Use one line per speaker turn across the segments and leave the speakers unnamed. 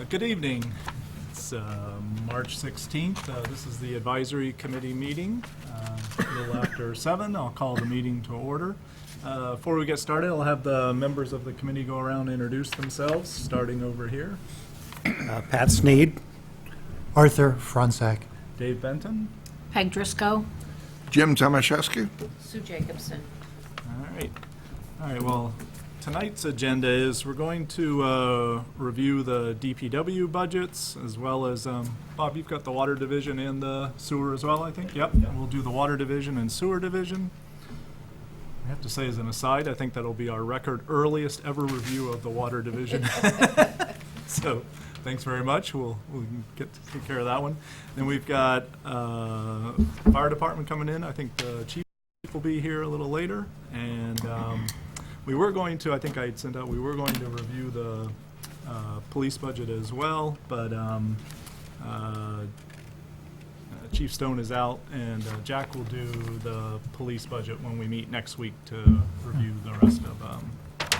Good evening. It's March 16th. This is the advisory committee meeting. A little after 7, I'll call the meeting to order. Before we get started, I'll have the members of the committee go around and introduce themselves, starting over here.
Pat Sneed. Arthur Fronczak.
Dave Benton.
Peg Driscoll.
Jim Tomaszewski.
Sue Jacobson.
All right, well, tonight's agenda is we're going to review the DPW budgets as well as, Bob, you've got the water division and the sewer as well, I think? Yep. We'll do the water division and sewer division. I have to say as an aside, I think that'll be our record earliest ever review of the water division. So thanks very much. We'll get to take care of that one. Then we've got fire department coming in. I think the chief will be here a little later. And we were going to, I think I had sent out, we were going to review the police budget as well, but Chief Stone is out, and Jack will do the police budget when we meet next week to review the rest of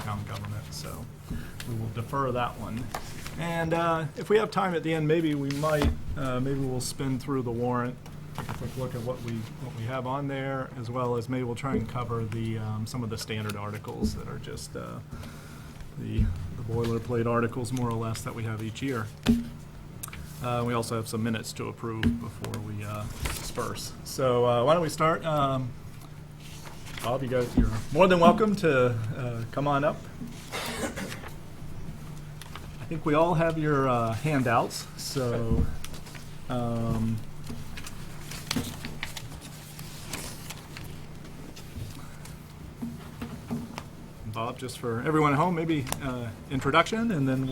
town government. So we will defer that one. And if we have time at the end, maybe we might, maybe we'll spin through the warrant, take a quick look at what we have on there, as well as maybe we'll try and cover the some of the standard articles that are just the boilerplate articles, more or less, that we have each year. We also have some minutes to approve before we disperse. So why don't we start? Bob, you guys, you're more than welcome to come on up. I think we all have your handouts, so Bob, just for everyone at home, maybe introduction, and then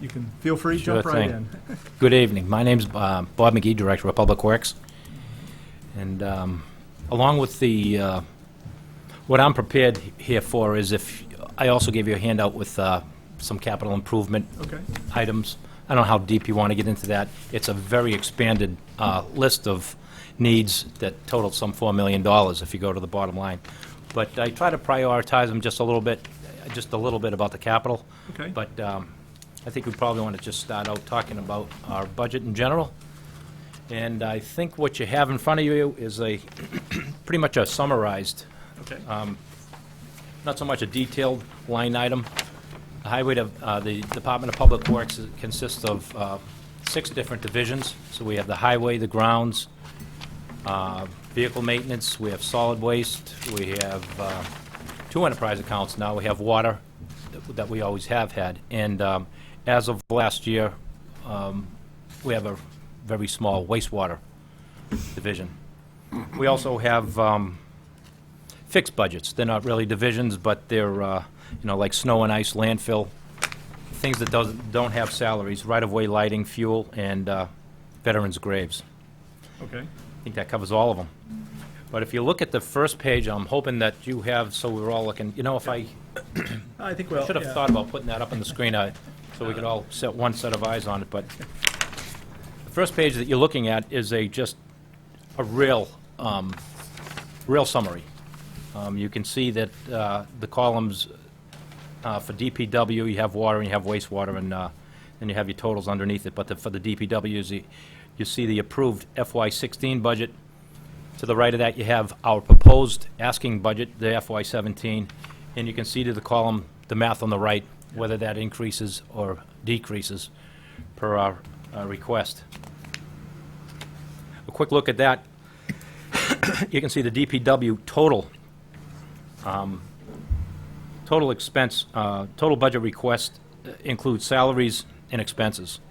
you can feel free to jump right in.
Good evening. My name's Bob McGee, Director of Public Works, and along with the what I'm prepared here for is if I also gave you a handout with some capital improvement items. I don't know how deep you want to get into that. It's a very expanded list of needs that total some $4 million if you go to the bottom line. But I try to prioritize them just a little bit about the capital.
Okay.
But I think we probably want to just start out talking about our budget in general. And I think what you have in front of you is a pretty much a summarized, not so much a detailed line item. The Department of Public Works consists of 6 different divisions. So we have the highway, the grounds, vehicle maintenance, we have solid waste, we have 2 enterprise accounts now. We have water that we always have had. And as of last year, we have a very small wastewater division. We also have fixed budgets. They're not really divisions, but they're like snow and ice, landfill, things that don't have salaries, right-of-way lighting, fuel, and veterans' graves.
Okay.
I think that covers all of them. But if you look at the first page, I'm hoping that you have, so we're all looking, if I
think
should have thought about putting that up on the screen so we could all set one set of eyes on it. But the first page that you're looking at is just a real summary. You can see that the columns for DPW, you have water and you have wastewater, and then you have your totals underneath it. But for the DPWs, you see the approved FY16 budget. To the right of that, you have our proposed asking budget, the FY17, and you can see to the column, the math on the right, whether that increases or decreases per our request. A quick look at that. You can see the DPW total expense, total budget request includes salaries and expenses.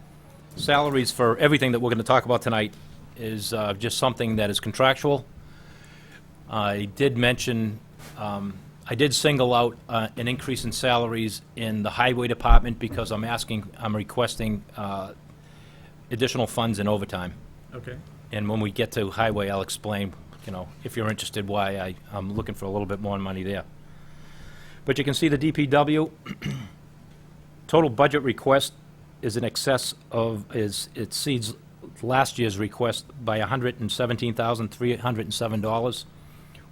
Salaries for everything that we're going to talk about tonight is just something that is contractual. I did mention, I did single out an increase in salaries in the highway department because I'm requesting additional funds in overtime.
Okay.
And when we get to highway, I'll explain, if you're interested, why I'm looking for a little bit more money there. But you can see the DPW total budget request is in excess of, it exceeds last year's request by $117,307,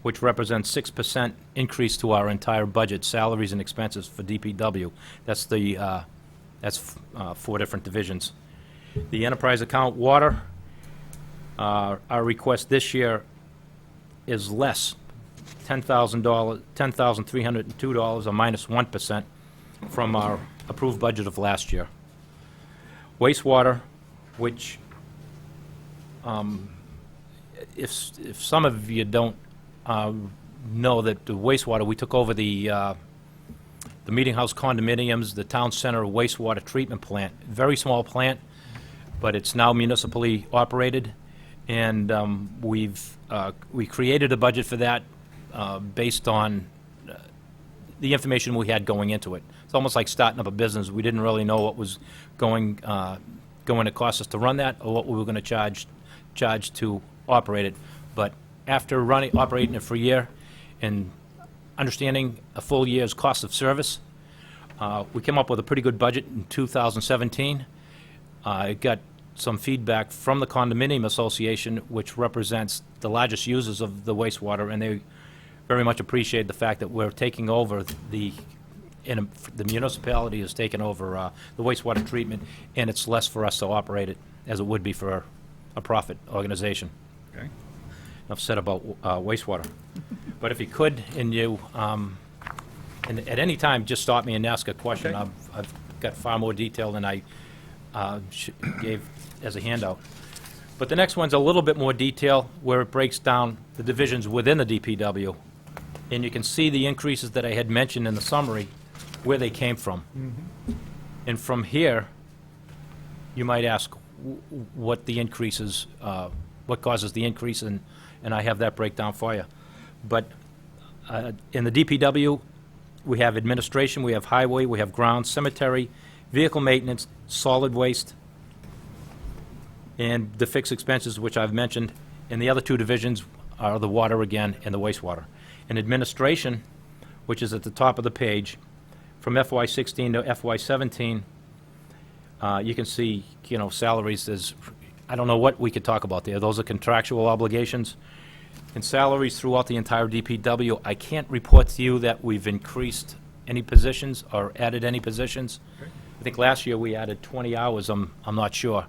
which represents 6% increase to our entire budget, salaries and expenses for DPW. That's the That's 4 different divisions. The enterprise account water, our request this year is less, $10,302, or minus 1% from our approved budget of last year. Wastewater, which, if some of you don't know that the wastewater, we took over the Meeting House condominiums, the town center wastewater treatment plant. Very small plant, but it's now municipally operated, and we created a budget for that based on the information we had going into it. It's almost like starting up a business. We didn't really know what was going to cost us to run that, or what we were going to charge to operate it. But after operating it for a year and understanding a full year's cost of service, we came up with a pretty good budget in 2017. It got some feedback from the condominium association, which represents the largest users of the wastewater, and they very much appreciate the fact that we're taking over the municipality has taken over the wastewater treatment, and it's less for us to operate it as it would be for a profit organization.
Okay.
Enough said about wastewater. But if you could, and you, and at any time, just stop me and ask a question.
Okay.
I've got far more detail than I gave as a handout. But the next one's a little bit more detail, where it breaks down the divisions within the DPW. And you can see the increases that I had mentioned in the summary, where they came from. And from here, you might ask what the increases, what causes the increase, and I have that breakdown for you. But in the DPW, we have administration, we have highway, we have grounds, cemetery, vehicle maintenance, solid waste, and the fixed expenses, which I've mentioned. And the other 2 divisions are the water again and the wastewater. In administration, which is at the top of the page, from FY16 to FY17, you can see, salaries is, I don't know what we could talk about there. Those are contractual obligations. And salaries throughout the entire DPW, I can't report to you that we've increased any positions or added any positions.
Okay.
I think last year we added 20 hours. I'm not sure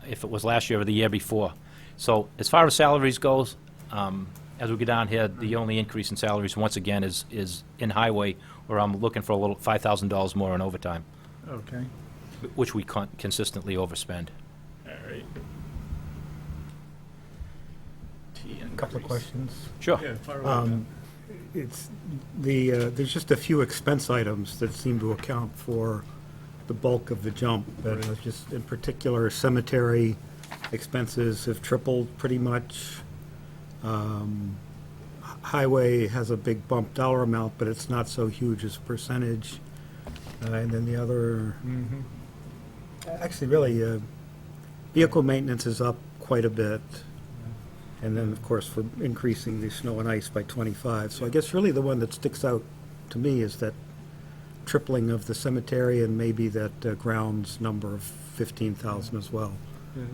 if it was last year or the year before. So as far as salaries goes, as we go down here, the only increase in salaries, once again, is in highway, where I'm looking for a little $5,000 more in overtime,
Okay.
which we consistently overspend.
All right.
A couple of questions.
Sure.
Yeah, fire away, Matt.
It's there's just a few expense items that seem to account for the bulk of the jump. But just in particular, cemetery expenses have tripled pretty much. Highway has a big bump dollar amount, but it's not so huge as a percentage. And then the other, actually, really, vehicle maintenance is up quite a bit. And then, of course, for increasing the snow and ice by 25. So I guess really the one that sticks out to me is that tripling of the cemetery, and maybe that grounds number of 15,000 as well.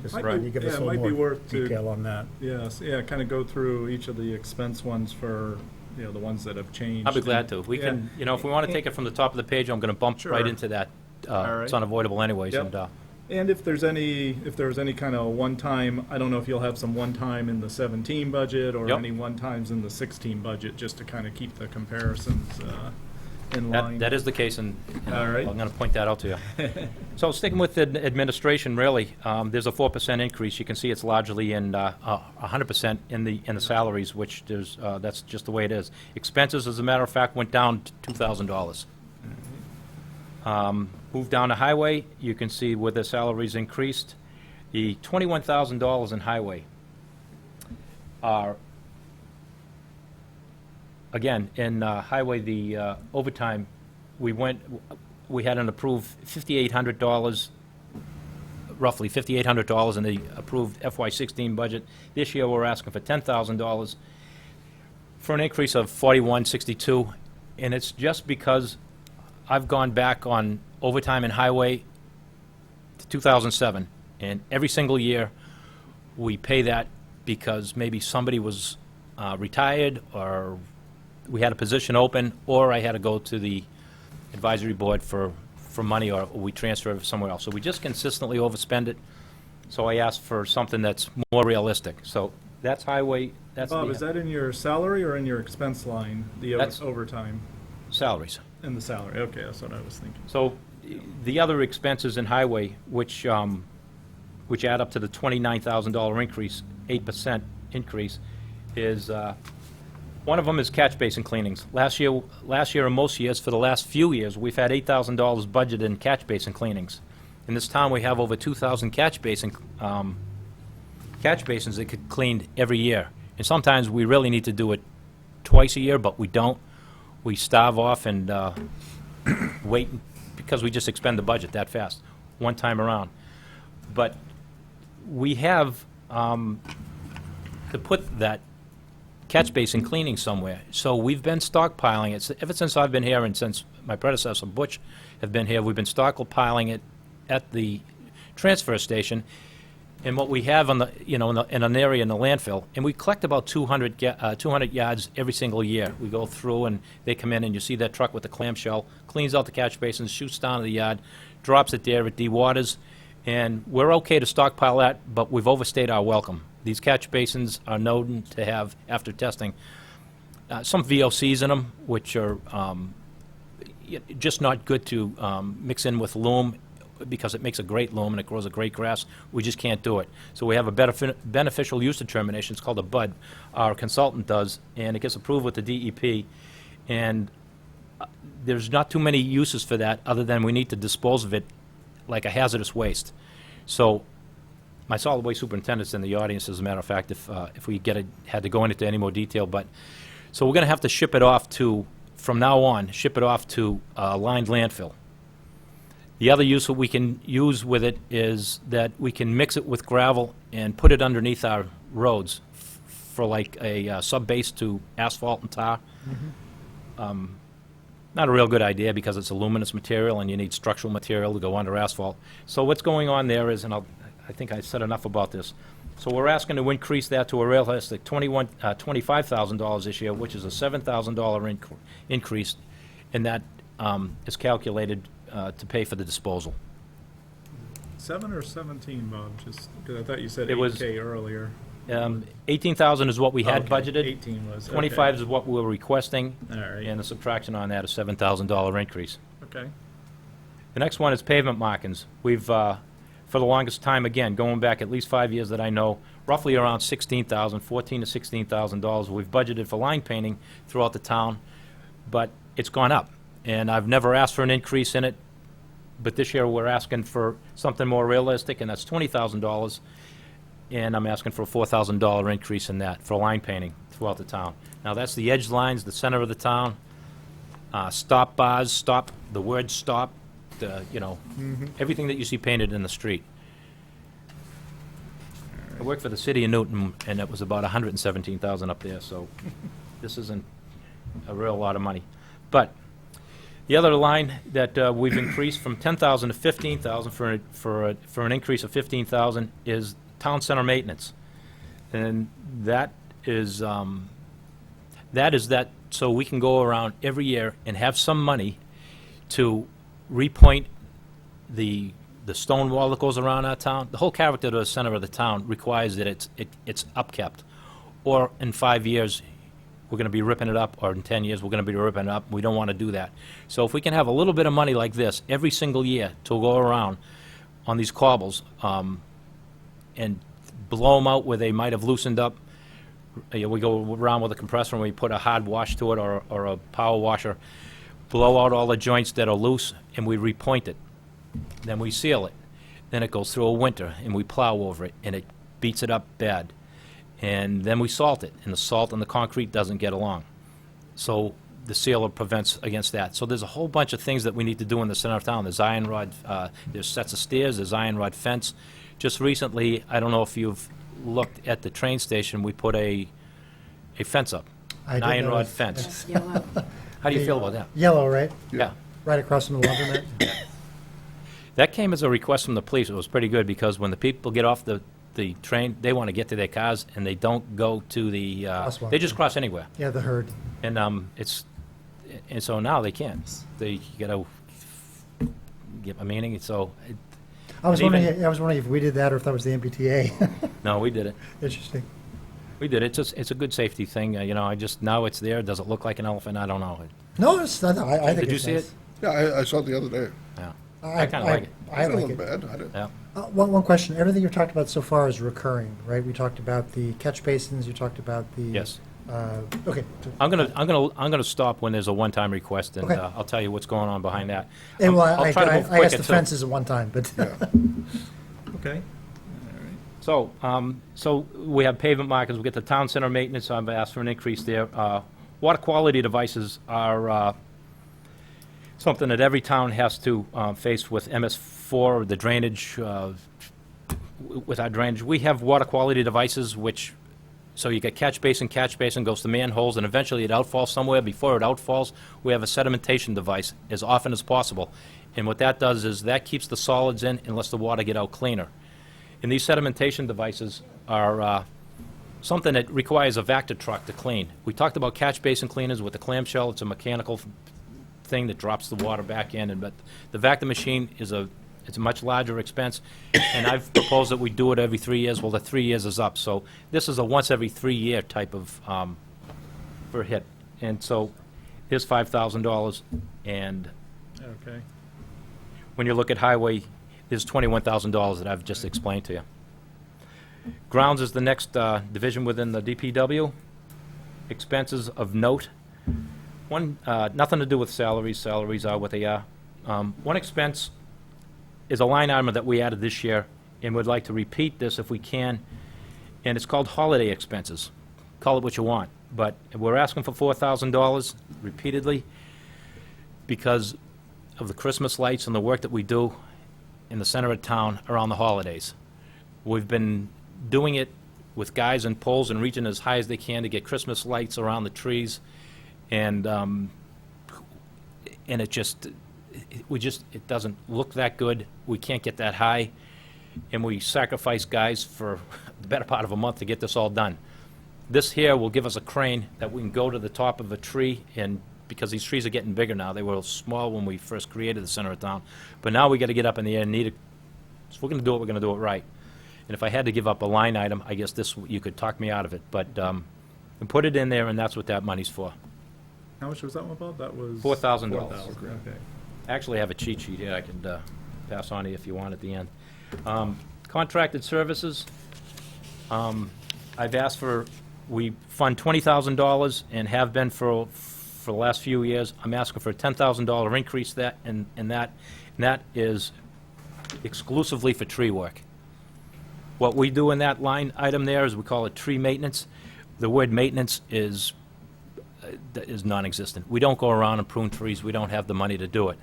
Just
Might
Brian,
be-
you give
yeah,
us
it
a
might
little
be
more
worth to-
detail on that.
Yes, yeah, kind of go through each of the expense ones for, the ones that have changed.
I'll be glad to. We
Yeah.
can, if we want to take it from the top of the page, I'm going to bump right
Sure.
into that.
All right.
It's unavoidable anyways.
Yep.
And
And if there's any kind of one-time, I don't know if you'll have some one-time in the 17 budget or
Yep.
any one-times in the 16 budget, just to kind of keep the comparisons in line.
that is the case, and
All right.
I'm going to point that out to you. So sticking with the administration, really, there's a 4% increase. You can see it's largely in 100% in the salaries, which there's that's just the way it is. Expenses, as a matter of fact, went down to $2,000. Move down to highway, you can see where the salaries increased. The $21,000 in highway are, again, in highway, the overtime, we had an approved $5,800, roughly $5,800 in the approved FY16 budget. This year, we're asking for $10,000 for an increase of $41.62, and it's just because I've gone back on overtime in highway to 2007, and every single year, we pay that because maybe somebody was retired, or we had a position open, or I had to go to the advisory board for for money or we transfer it somewhere else. So we just consistently overspend it. So I asked for something that's more realistic. So that's highway, that's
Bob,
the
is that in your salary or in your expense line, the
That's-
overtime?
salaries.
In the salary, okay, that's what I was thinking.
So the other expenses in highway, which add up to the $29,000 increase, 8% increase, is, one of them is catch basin cleanings. Last year and most years, for the last few years, we've had $8,000 budgeted in catch basin cleanings. In this town, we have over 2,000 catch basins that get cleaned every year. And sometimes we really need to do it twice a year, but we don't. We starve off and wait because we just expend the budget that fast, one time around. But we have to put that catch basin cleaning somewhere. So we've been stockpiling it. Ever since I've been here and since my predecessor Butch have been here, we've been stockpiling it at the transfer station. And what we have on the, in an area in the landfill, and we collect about 200 yards every single year. We go through and they come in and you see that truck with the clamshell, cleans out the catch basins, shoots down to the yard, drops it there, it dewaters, and we're okay to stockpile that, but we've overstayed our welcome. These catch basins are known to have, after testing, some VOCs in them, which are just not good to mix in with loam, because it makes a great loam and it grows a great grass. We just can't do it. So we have a beneficial use determination. It's called a BUD. Our consultant does, and it gets approved with the DEP. And there's not too many uses for that other than we need to dispose of it like a hazardous waste. So my solid waste superintendent's in the audience, as a matter of fact, if we had to go into any more detail. But so we're going to have to ship it off to, from now on, ship it off to lined landfill. The other use that we can use with it is that we can mix it with gravel and put it underneath our roads for like a sub-base to asphalt and tar. Not a real good idea because it's aluminous material and you need structural material to go under asphalt. So what's going on there is, and I think I said enough about this, so we're asking to increase that to a realistic $25,000 this year, which is a $7,000 increase, and that is calculated to pay for the disposal.
7 or 17, Bob? Just, because I thought you said
It was-
8K earlier.
18,000 is what we had
Okay,
budgeted.
18 was, okay.
25 is what we were requesting,
All right,
and the subtraction on that is $7,000 increase.
okay.
The next one is pavement markings. We've, for the longest time, again, going back at least 5 years that I know, roughly around $16,000, $14,000 to $16,000. We've budgeted for line painting throughout the town, but it's gone up. And I've never asked for an increase in it, but this year we're asking for something more realistic, and that's $20,000. And I'm asking for a $4,000 increase in that for line painting throughout the town. Now, that's the edge lines, the center of the town, stop bars, stop, the word stop, everything that you see painted in the street. I worked for the city of Newton, and it was about $117,000 up there, so this isn't a real lot of money. But the other line that we've increased from $10,000 to $15,000 for an increase of $15,000 is town center maintenance. And that is so we can go around every year and have some money to repoint the stone wall that goes around our town. The whole character of the center of the town requires that it's upkept. Or in 5 years, we're going to be ripping it up, or in 10 years, we're going to be ripping it up. We don't want to do that. So if we can have a little bit of money like this every single year to go around on these cobbles and blow them out where they might have loosened up. We go around with a compressor and we put a hard wash to it or a power washer, blow out all the joints that are loose, and we repoint it. Then we seal it. Then it goes through a winter, and we plow over it, and it beats it up bad. And then we salt it, and the salt and the concrete doesn't get along. So the sealer prevents against that. So there's a whole bunch of things that we need to do in the center of town. There's iron rod, there's sets of stairs, there's iron rod fence. Just recently, I don't know if you've looked at the train station, we put a fence up,
I
an
did
iron rod
notice.
fence.
It's
Yellow.
How do you feel about that?
Yellow, right?
Yeah.
Right across from the laundromat?
That came as a request from the police. It was pretty good because when the people get off the train, they want to get to their cars and they don't go to the,
Crosswalk.
they just cross anywhere.
Yeah, the herd.
And so now they can't. You gotta get my meaning, so,
I was
And even-
wondering, if we did that or if that was the MBTA.
no, we did it.
Interesting.
We did it. It's a good safety thing, now it's there. Does it look like an elephant? I don't know.
No, I think
Did you
it's
see
nice.
it?
Yeah, I saw it the other day.
Yeah. I kinda like it.
I
It didn't
like
look
it.
bad. I didn't.
Yeah.
One question. Everything you've talked about so far is recurring, right? We talked about the catch basins. You talked about the.
Yes.
Okay.
I'm gonna stop when there's a one-time request, and
Okay.
I'll tell you what's going on behind that.
Hey, well,
I'll try to move
I asked
quicker,
the
too.
fences at one time, but
Okay.
So we have pavement markers, we get the town center maintenance, I've asked for an increase there. Water quality devices are something that every town has to face with MS4, the drainage, with our drainage. We have water quality devices which, so you get catch basin goes to manholes, and eventually it outfalls somewhere. Before it outfalls, we have a sedimentation device as often as possible. And what that does is that keeps the solids in and lets the water get out cleaner. And these sedimentation devices are something that requires a Vector truck to clean. We talked about catch basin cleaners with the clamshell. It's a mechanical thing that drops the water back in, but the Vector machine it's a much larger expense, and I've proposed that we do it every 3 years. Well, the 3 years is up, so this is a once every 3 year type of for a hit. And so here's $5,000, and
Okay.
when you look at highway, there's $21,000 that I've just explained to you. Grounds is the next division within the DPW. Expenses of note. One, nothing to do with salaries. Salaries are what they are. One expense is a line item that we added this year, and would like to repeat this if we can, and it's called holiday expenses. Call it what you want, but we're asking for $4,000 repeatedly because of the Christmas lights and the work that we do in the center of town around the holidays. We've been doing it with guys and poles and reaching as high as they can to get Christmas lights around the trees, and it just, it doesn't look that good. We can't get that high, and we sacrifice guys for the better part of a month to get this all done. This here will give us a crane that we can go to the top of a tree, and because these trees are getting bigger now, they were small when we first created the center of town, but now we got to get up in the air and need it. So if we're going to do it, we're going to do it right. And if I had to give up a line item, I guess this, you could talk me out of it, but and put it in there, and that's what that money's for.
How much was that one about? That was
$4,000.
Okay.
Actually, I have a cheat sheet here I could pass on to you if you want at the end. Contracted services, I've asked for, we fund $20,000 and have been for the last few years. I'm asking for a $10,000 increase that, and that is exclusively for tree work. What we do in that line item there is we call it tree maintenance. The word maintenance is non-existent. We don't go around and prune trees. We don't have the money to do it.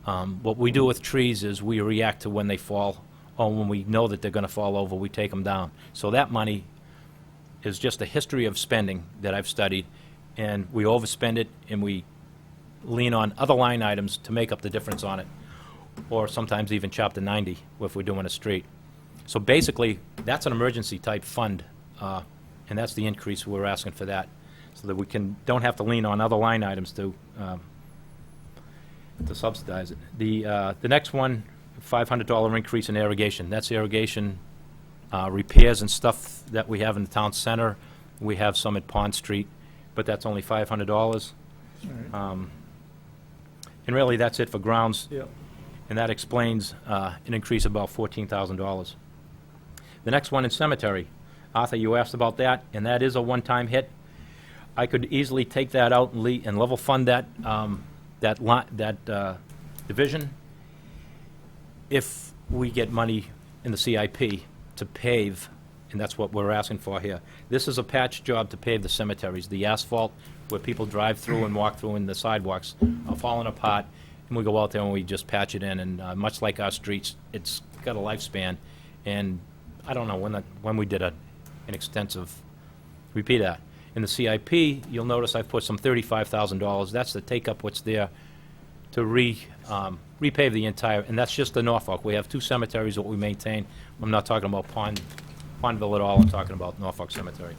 What we do with trees is we react to when they fall, or when we know that they're going to fall over, we take them down. So that money is just a history of spending that I've studied, and we overspend it, and we lean on other line items to make up the difference on it, or sometimes even Chapter 90 if we're doing a street. So basically, that's an emergency type fund, and that's the increase we're asking for that, so that we don't have to lean on other line items to subsidize it. The next one, $500 increase in irrigation. That's irrigation repairs and stuff that we have in the town center. We have some at Pond Street, but that's only $500.
All right.
And really, that's it for grounds.
Yep.
And that explains an increase of about $14,000. The next one in cemetery. Arthur, you asked about that, and that is a one-time hit. I could easily take that out and level fund that division if we get money in the CIP to pave, and that's what we're asking for here. This is a patch job to pave the cemeteries. The asphalt where people drive through and walk through and the sidewalks are falling apart, and we go out there and we just patch it in, and much like our streets, it's got a lifespan. And I don't know when we did an extensive, repeat that. In the CIP, you'll notice I've put some $35,000. That's to take up what's there to repave the entire, and that's just the Norfolk. We have 2 cemeteries that we maintain. I'm not talking about Pondville at all. I'm talking about Norfolk Cemetery.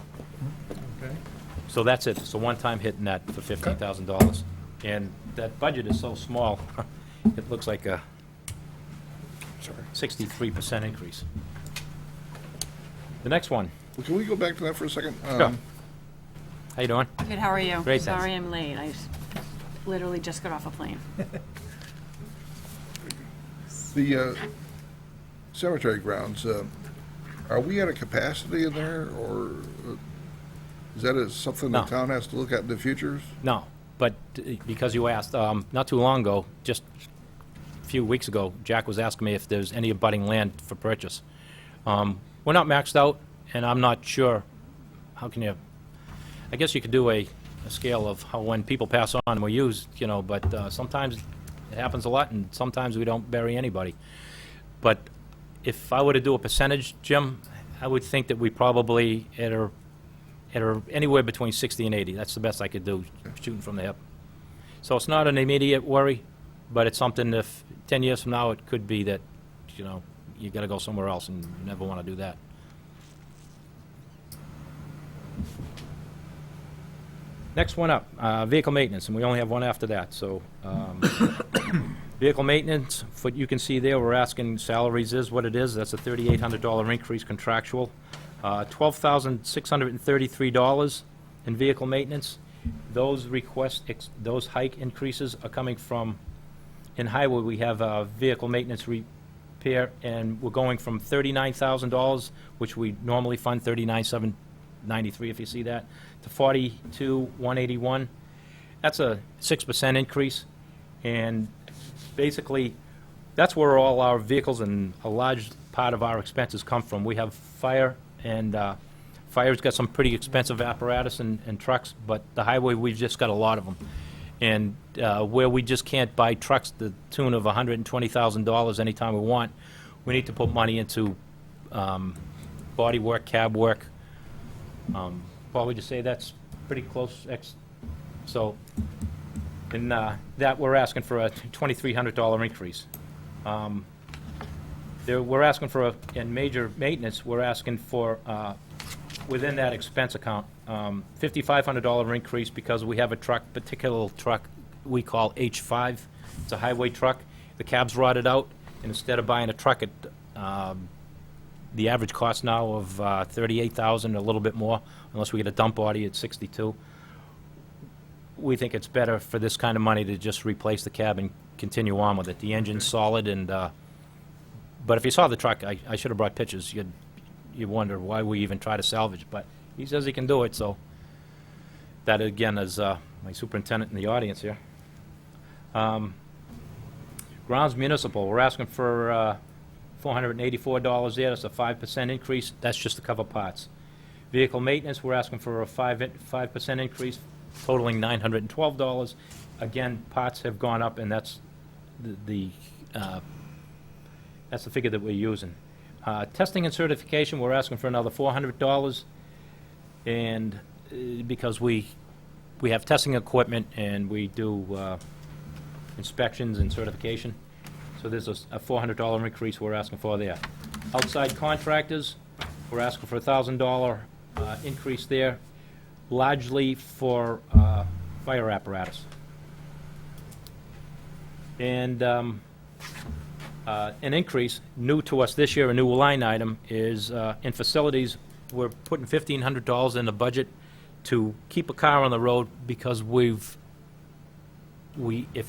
Okay.
So that's it. It's a one-time hit in that for $15,000. And that budget is so small, it looks like
sorry.
63% increase. The next one,
Well, can we go back to that for a second?
Sure. How you doing?
Good, how are you?
Great, thanks.
Sorry I'm late. Literally just got off a plane.
The cemetery grounds, are we at a capacity in there, or is that something the
No.
town has to look at in the future?
No, but because you asked, not too long ago, just a few weeks ago, Jack was asking me if there's any abutting land for purchase. We're not maxed out, and I'm not sure, how can you, I guess you could do a scale of how when people pass on, we use, but sometimes it happens a lot, and sometimes we don't bury anybody. But if I were to do a percentage, Jim, I would think that we probably at anywhere between 60 and 80. That's the best I could do, shooting from the hip. So it's not an immediate worry, but it's something if 10 years from now, it could be that, you got to go somewhere else, and you never want to do that. Next one up, vehicle maintenance, and we only have one after that. So vehicle maintenance, what you can see there, we're asking salaries is what it is. That's a $3,800 increase contractual. $12,633 in vehicle maintenance. Those those hike increases are coming from, in highway, we have vehicle maintenance repair, and we're going from $39,000, which we normally fund, $39,793 if you see that, to $42,181. That's a 6% increase, and basically, that's where all our vehicles and a large part of our expenses come from. We have fire, and fire's got some pretty expensive apparatus and trucks, but the highway, we've just got a lot of them. And where we just can't buy trucks to the tune of $120,000 anytime we want, we need to put money into body work, cab work. Paul, would you say that's pretty close? So, and that we're asking for a $2,300 increase. We're asking for, in major maintenance, we're asking for, within that expense account, $5,500 increase because we have a particular truck we call H5. It's a highway truck. The cab's rotted out, and instead of buying a truck at the average cost now of $38,000, a little bit more, unless we get a dump body at $62,000, we think it's better for this kind of money to just replace the cab and continue on with it. The engine's solid, and but if you saw the truck, I should have brought pictures. You wonder why we even try to salvage, but he says he can do it, so that again is my superintendent in the audience here. Grounds municipal, we're asking for $484 there. That's a 5% increase. That's just to cover parts. Vehicle maintenance, we're asking for a 5% increase, totaling $912. Again, parts have gone up, and that's that's the figure that we're using. Testing and certification, we're asking for another $400, and because we have testing equipment and we do inspections and certification, so there's a $400 increase we're asking for there. Outside contractors, we're asking for a $1,000 increase there, largely for fire apparatus. And an increase, new to us this year, a new line item, is in facilities, we're putting $1,500 in the budget to keep a car on the road because if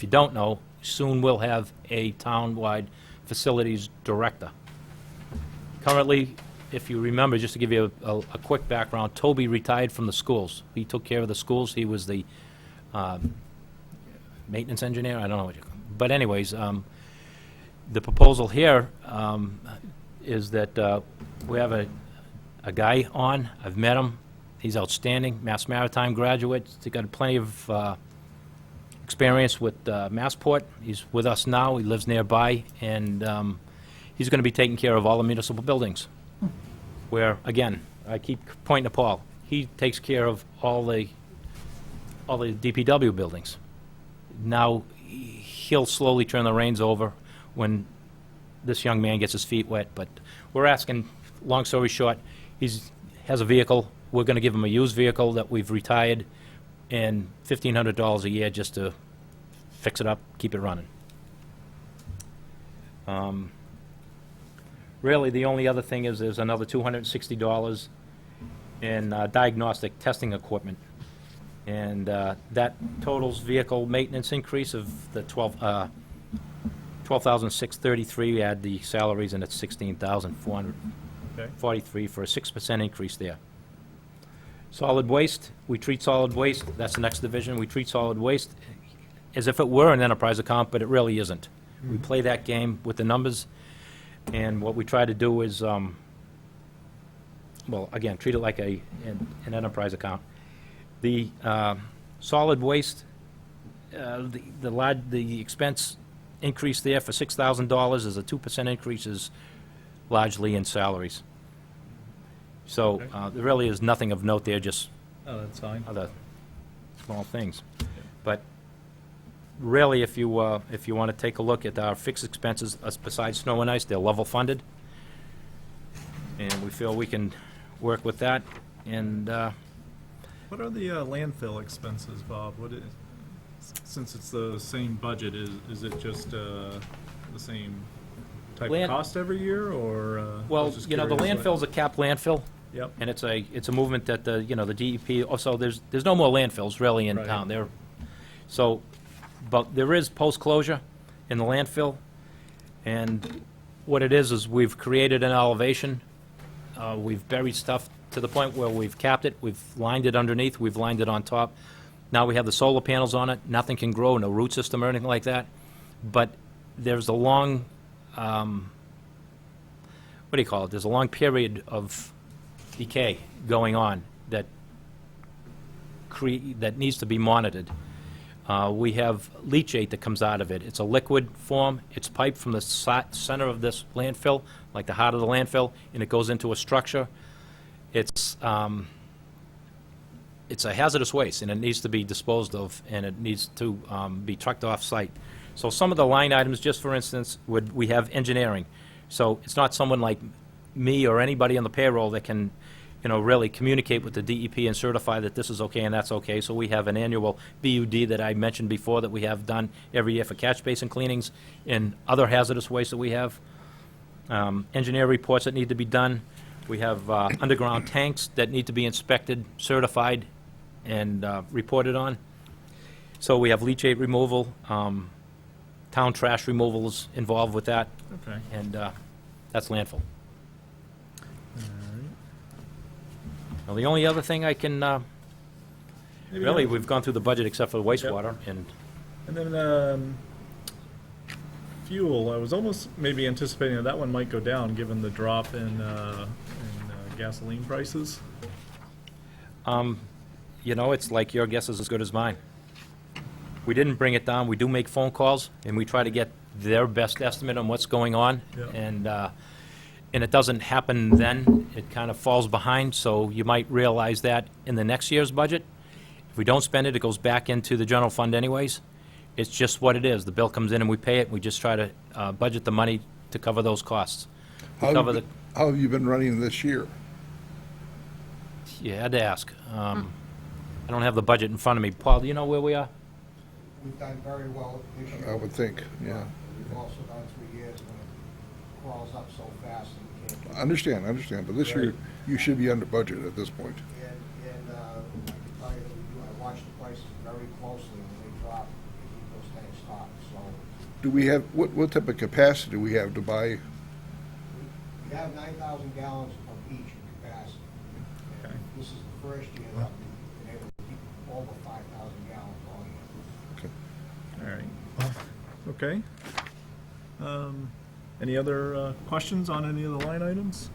you don't know, soon we'll have a town-wide facilities director. Currently, if you remember, just to give you a quick background, Toby retired from the schools. He took care of the schools. He was the maintenance engineer. I don't know what you call it. But anyways, the proposal here is that we have a guy on. I've met him. He's outstanding. Mass Maritime graduate. He's got plenty of experience with Massport. He's with us now. He lives nearby, and he's going to be taking care of all the municipal buildings. Where, again, I keep pointing to Paul. He takes care of all the DPW buildings. Now, he'll slowly turn the reins over when this young man gets his feet wet. But we're asking, long story short, he has a vehicle. We're going to give him a used vehicle that we've retired, and $1,500 a year just to fix it up, keep it running. really, the only other thing is there's another $260 in diagnostic testing equipment. And that totals vehicle maintenance increase of the 12,633. We add the salaries, and it's 16,443
Okay.
for a 6% increase there. Solid waste, we treat solid waste, that's the next division, we treat solid waste as if it were an enterprise account, but it really isn't. We play that game with the numbers, and what we try to do is, well, again, treat it like an enterprise account. The solid waste, the expense increase there for $6,000 is a 2% increase, is largely in salaries. So
Okay.
there really is nothing of note there, just
Oh, that's fine.
other small things. But really, if you want to take a look at our fixed expenses, besides snow and ice, they're level funded. And we feel we can work with that. And
What are the landfill expenses, Bob? Since it's the same budget, is it just the same type of
Land-
cost every year, or? I
well,
was just
the
curious, like-
landfill's a capped landfill,
Yep.
and it's a movement that the DEP. Also, there's no more landfills really in
Right.
town. But there is post-closure in the landfill, and what it is we've created an elevation. We've buried stuff to the point where we've capped it, we've lined it underneath, we've lined it on top. Now we have the solar panels on it, nothing can grow, no root system or anything like that. But there's a long, what do you call it? There's a long period of decay going on that needs to be monitored. We have leachate that comes out of it. It's a liquid form. It's piped from the center of this landfill, like the heart of the landfill, and it goes into a structure. It's a hazardous waste, and it needs to be disposed of, and it needs to be trucked off-site. So some of the line items, just for instance, we have engineering. So it's not someone like me or anybody on the payroll that can, really communicate with the DEP and certify that this is okay and that's okay. So we have an annual BUD that I mentioned before that we have done every year for catch basin cleanings and other hazardous waste that we have. Engineer reports that need to be done. We have underground tanks that need to be inspected, certified, and reported on. So we have leachate removal, town trash removals involved with that,
Okay.
and that's landfill. Now, the only other thing I can,
Maybe
really,
not-
we've gone through the budget except for the wastewater, and
And then fuel, I was almost maybe anticipating that one might go down, given the drop in gasoline prices.
it's like your guess is as good as mine. We didn't bring it down. We do make phone calls, and we try to get their best estimate on what's going on.
Yeah.
And it doesn't happen then. It kind of falls behind, so you might realize that in the next year's budget. If we don't spend it, it goes back into the general fund anyways. It's just what it is. The bill comes in and we pay it, and we just try to budget the money to cover those costs.
How
Cover
have how have you been running this year?
You had to ask. I don't have the budget in front of me. Paul, do you know where we are?
We've done very well this year.
I would think, yeah.
We've also done 3 years when it crawls up so fast and we can't.
I understand, but this year, you should be under budget at this point.
And I can tell you that I watch the prices very closely when they drop, we keep those tanks stocked. So
Do we have, what type of capacity do we have to buy?
we have 9,000 gallons of each in capacity.
Okay.
And this is the first year that we've been able to keep over 5,000 gallons all year.
All right. Okay. Any other questions on any of the line items?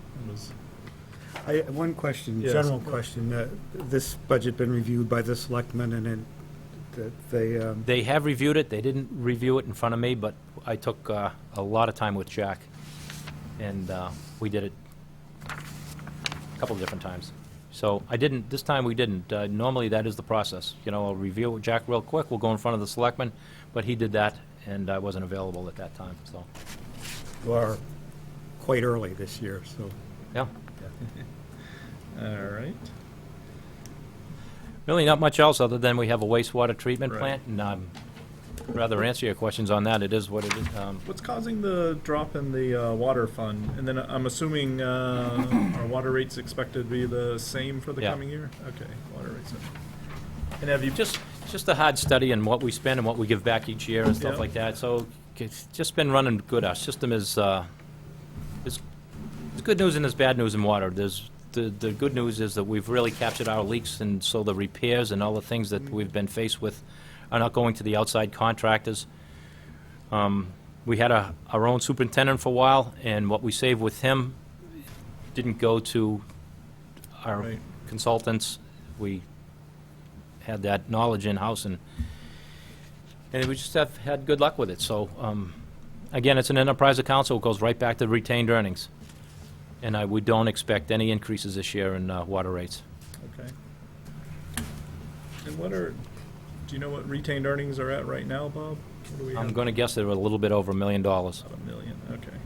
One question,
Yes.
general question. This budget been reviewed by the selectmen, and then
They have reviewed it. They didn't review it in front of me, but I took a lot of time with Jack, and we did it a couple of different times. So I didn't, this time we didn't. Normally, that is the process. I'll review it with Jack real quick, we'll go in front of the selectmen, but he did that, and I wasn't available at that time, so,
you are quite early this year, so.
yeah.
All right.
Really not much else, other than we have a wastewater treatment
Right.
plant, and rather answer your questions on that. It is what it is.
What's causing the drop in the water fund? And then I'm assuming our water rates expected to be the same for the
Yeah.
coming year? Okay, water rates. And have you
Just a hard study in what we spend and what we give back each year and stuff
Yeah.
like that. So it's just been running good. Our system is, there's good news and there's bad news in water. The good news is that we've really captured our leaks, and so the repairs and all the things that we've been faced with are not going to the outside contractors. We had our own superintendent for a while, and what we saved with him didn't go to our
Right.
consultants. We had that knowledge in-house, and we just have had good luck with it. So, again, it's an enterprise account, so it goes right back to retained earnings. And we don't expect any increases this year in water rates.
Okay. And do you know what retained earnings are at right now, Bob? What do we
I'm
have?
going to guess they're a little bit over $1 million.
About $1 million, okay,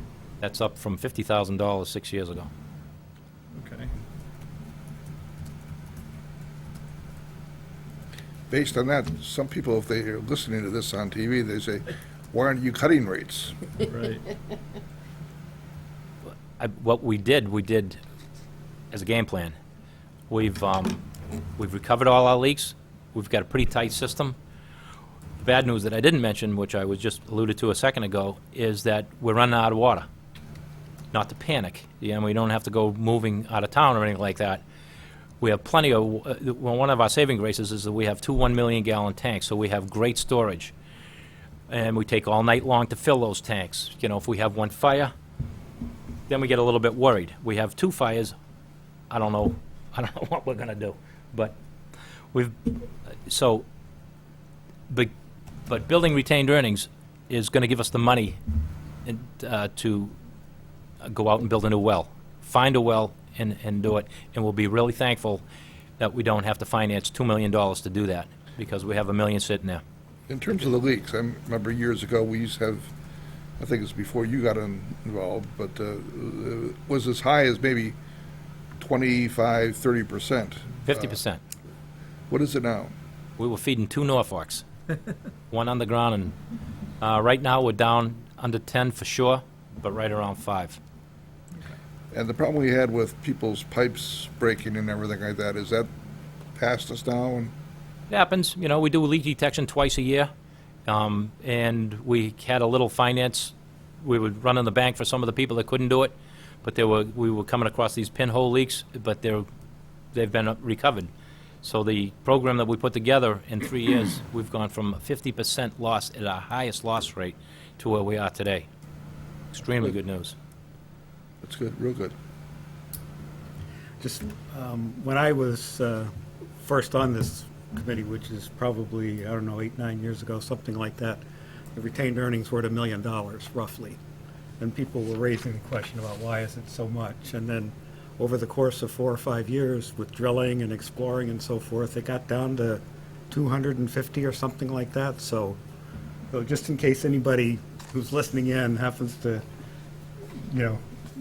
That's up from $50,000 6 years ago.
okay.
Based on that, some people, if they are listening to this on TV, they say, why aren't you cutting rates?
Right,
What we did as a game plan. We've recovered all our leaks. We've got a pretty tight system. The bad news that I didn't mention, which I was just alluded to a second ago, is that we're running out of water. Not to panic. We don't have to go moving out of town or anything like that. We have plenty of, well, one of our saving graces is that we have two 1 million gallon tanks, so we have great storage. And we take all night long to fill those tanks. If we have one fire, then we get a little bit worried. We have two fires. I don't know what we're gonna do, but but building retained earnings is gonna give us the money to go out and build a new well, find a well and do it, and we'll be really thankful that we don't have to finance $2 million to do that, because we have $1 million sitting there.
In terms of the leaks, I remember years ago, we used to have, I think it's before you got involved, but was as high as maybe 25, 30%.
50%.
What is it now?
We were feeding two Norfolks, one underground, and right now we're down under 10 for sure, but right around 5.
And the problem we had with people's pipes breaking and everything like that, is that past us now? And
It happens. We do leak detection twice a year, and we had a little finance. We would run in the bank for some of the people that couldn't do it, but we were coming across these pinhole leaks, but they've been recovered. So the program that we put together in 3 years, we've gone from 50% loss at our highest loss rate to where we are today. Extremely good news.
That's good, real good.
Just, when I was first on this committee, which is probably, I don't know, 8, 9 years ago, something like that, the retained earnings were at $1 million, roughly. And people were raising the question about why is it so much? And then over the course of 4 or 5 years, with drilling and exploring and so forth, it got down to 250 or something like that. So just in case anybody who's listening in happens to,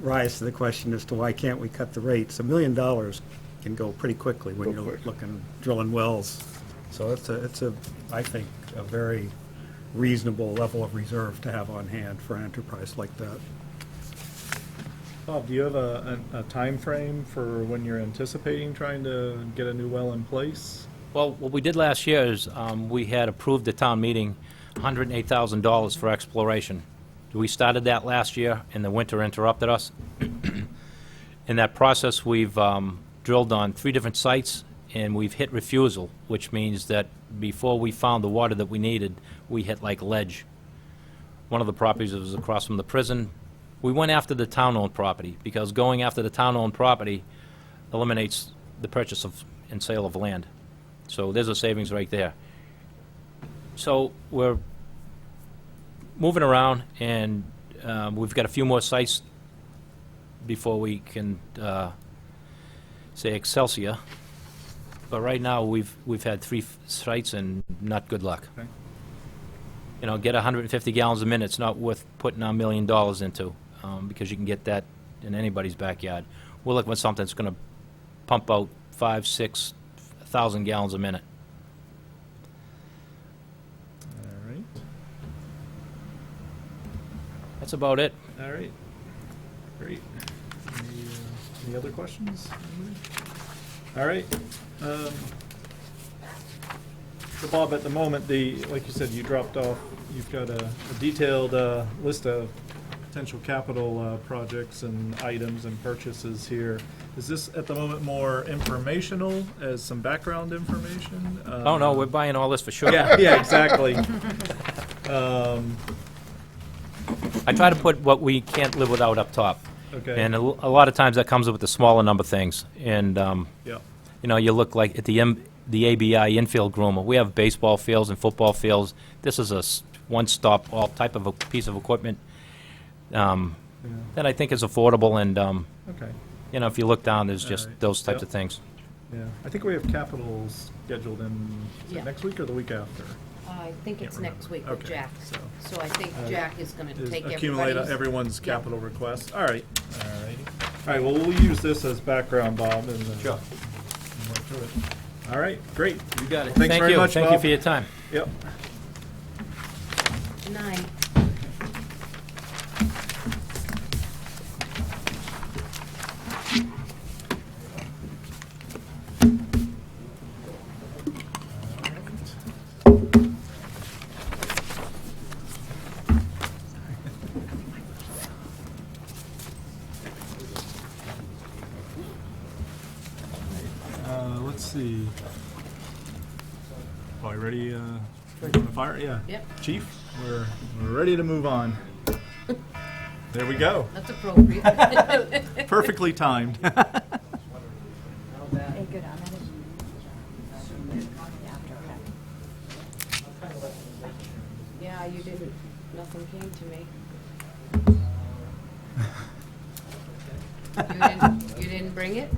rise to the question as to why can't we cut the rates, $1 million can go pretty quickly when
Go
you're
quick.
drilling wells. So it's I think, a very reasonable level of reserve to have on hand for an enterprise like that.
Bob, do you have a time frame for when you're anticipating trying to get a new well in place?
Well, what we did last year is we had approved at town meeting $108,000 for exploration. We started that last year, and the winter interrupted us. In that process, we've drilled on 3 different sites, and we've hit refusal, which means that before we found the water that we needed, we hit like ledge. One of the properties was across from the prison. We went after the town-owned property, because going after the town-owned property eliminates the purchase of and sale of land. So there's a savings right there. So we're moving around, and we've got a few more sites before we can say Excelsior. But right now, we've had 3 sites and not good luck.
Okay.
Get 150 gallons a minute. It's not worth putting $1 million into, because you can get that in anybody's backyard. We're looking for something that's going to pump out 5,000, 6,000 gallons a minute.
All right.
That's about it.
All right. Great. Any other questions? All right. So Bob, at the moment, like you said, you dropped off, you've got a detailed list of potential capital projects and items and purchases here. Is this at the moment more informational as some background information?
Oh, no, we're buying all this for sure.
Yeah, exactly.
I try to put what we can't live without up top.
Okay.
And a lot of times that comes with the smaller number things. And,
Yeah.
you know, you look like at the ABI infield groomer. We have baseball fields and football fields. This is a one-stop, all type of a piece of equipment that I think is affordable. And,
Okay.
you know, if you look down, there's just
Alright.
those types
Yep.
of things.
Yeah. I think we have capital scheduled in is it
Yeah.
next week or the week after.
I think it's
Can't
next week
remember.
with
Okay,
Jack.
so-
So I think Jack is gonna
Is
take
accumulate
everybody's.
everyone's
Yeah.
capital requests. All right. All righty. All right. Well, we'll use this as background, Bob, and
Sure.
and work through it. All right. Great.
You got it.
Thanks
Thank
very
you.
much,
Thank you
Bob.
for your time.
Yep.
9.
Let's see. Are you ready? On the fire? Yeah.
Yep.
Chief, we're ready to move on. There we go.
That's appropriate.
Perfectly timed.
Hey, good, I'm at it.
Yeah, you didn't, nothing came to me. You didn't bring it?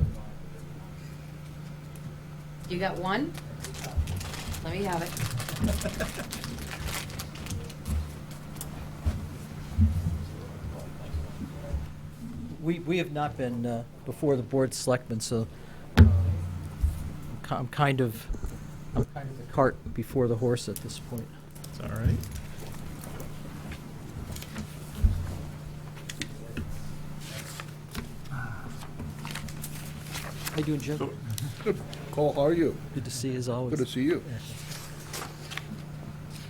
You got one? Let me have it.
We have not been before the board of selectmen, so I'm kind of the cart before the horse at this point.
It's all right.
How you doing, Jim?
So-
Cole, how are you?
Good to see you as always.
Good to see you.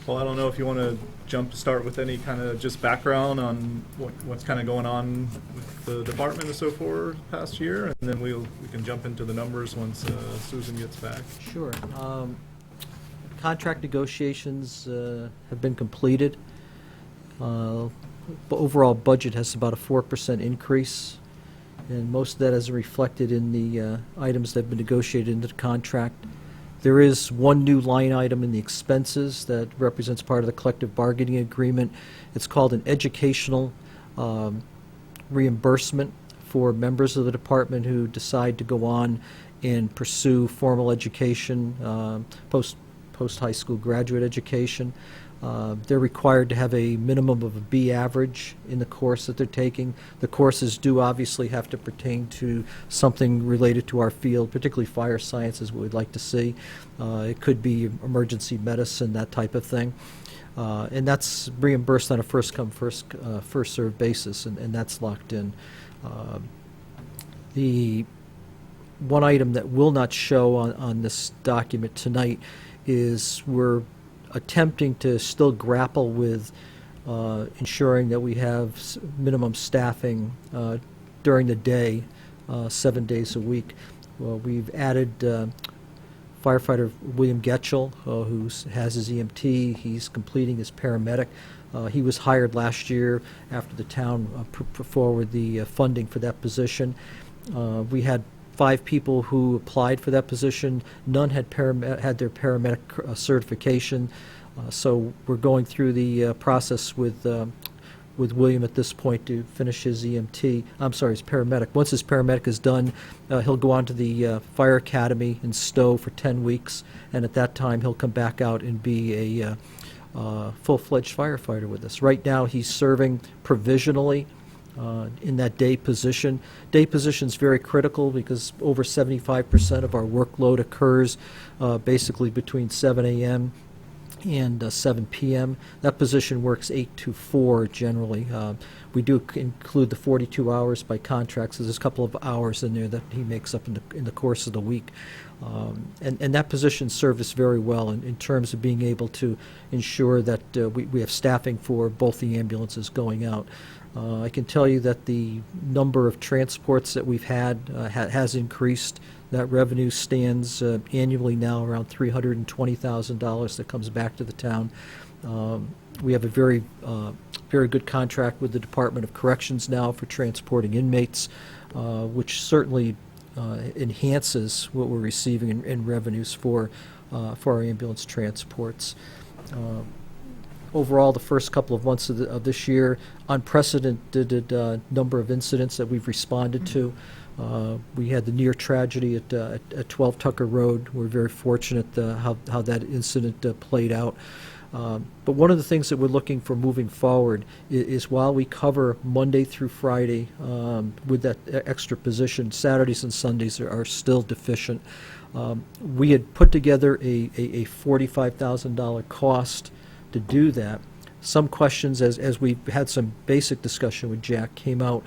Well, I don't know if you want to start with any kind of just background on what's kind of going on with the department and so forth past year, and then we can jump into the numbers once Susan gets back.
Sure. Contract negotiations have been completed. Overall budget has about a 4% increase, and most of that is reflected in the items that have been negotiated into the contract. There is one new line item in the expenses that represents part of the collective bargaining agreement. It's called an educational reimbursement for members of the department who decide to go on and pursue formal education, post-high school graduate education. They're required to have a minimum of a B average in the course that they're taking. The courses do obviously have to pertain to something related to our field, particularly fire science is what we'd like to see. It could be emergency medicine, that type of thing. And that's reimbursed on a first-come, first-served basis, and that's locked in. The one item that will not show on this document tonight is we're attempting to still grapple with ensuring that we have minimum staffing during the day, 7 days a week. Well, we've added firefighter William Getchell, who has his EMT. He's completing his paramedic. He was hired last year after the town put forward the funding for that position. We had 5 people who applied for that position. None had their paramedic certification. So we're going through the process with William at this point to finish his EMT. I'm sorry, his paramedic. Once his paramedic is done, he'll go on to the fire academy in Stowe for 10 weeks, and at that time he'll come back out and be a full-fledged firefighter with us. Right now he's serving provisionally in that day position. Day position is very critical because over 75% of our workload occurs basically between 7 a.m. and 7 p.m. That position works 8 to 4 generally. We do include the 42 hours by contract, so there's a couple of hours in there that he makes up in the course of the week. And that position served us very well in terms of being able to ensure that we have staffing for both the ambulances going out. I can tell you that the number of transports that we've had has increased. That revenue stands annually now around $320,000 that comes back to the town. We have a very good contract with the Department of Corrections now for transporting inmates, which certainly enhances what we're receiving in revenues for our ambulance transports. Overall, the first couple of months of this year, unprecedented number of incidents that we've responded to. We had the near tragedy at 12 Tucker Road. We're very fortunate how that incident played out. But one of the things that we're looking for moving forward is while we cover Monday through Friday with that extra position, Saturdays and Sundays are still deficient. We had put together a $45,000 cost to do that. Some questions, as we had some basic discussion with Jack, came out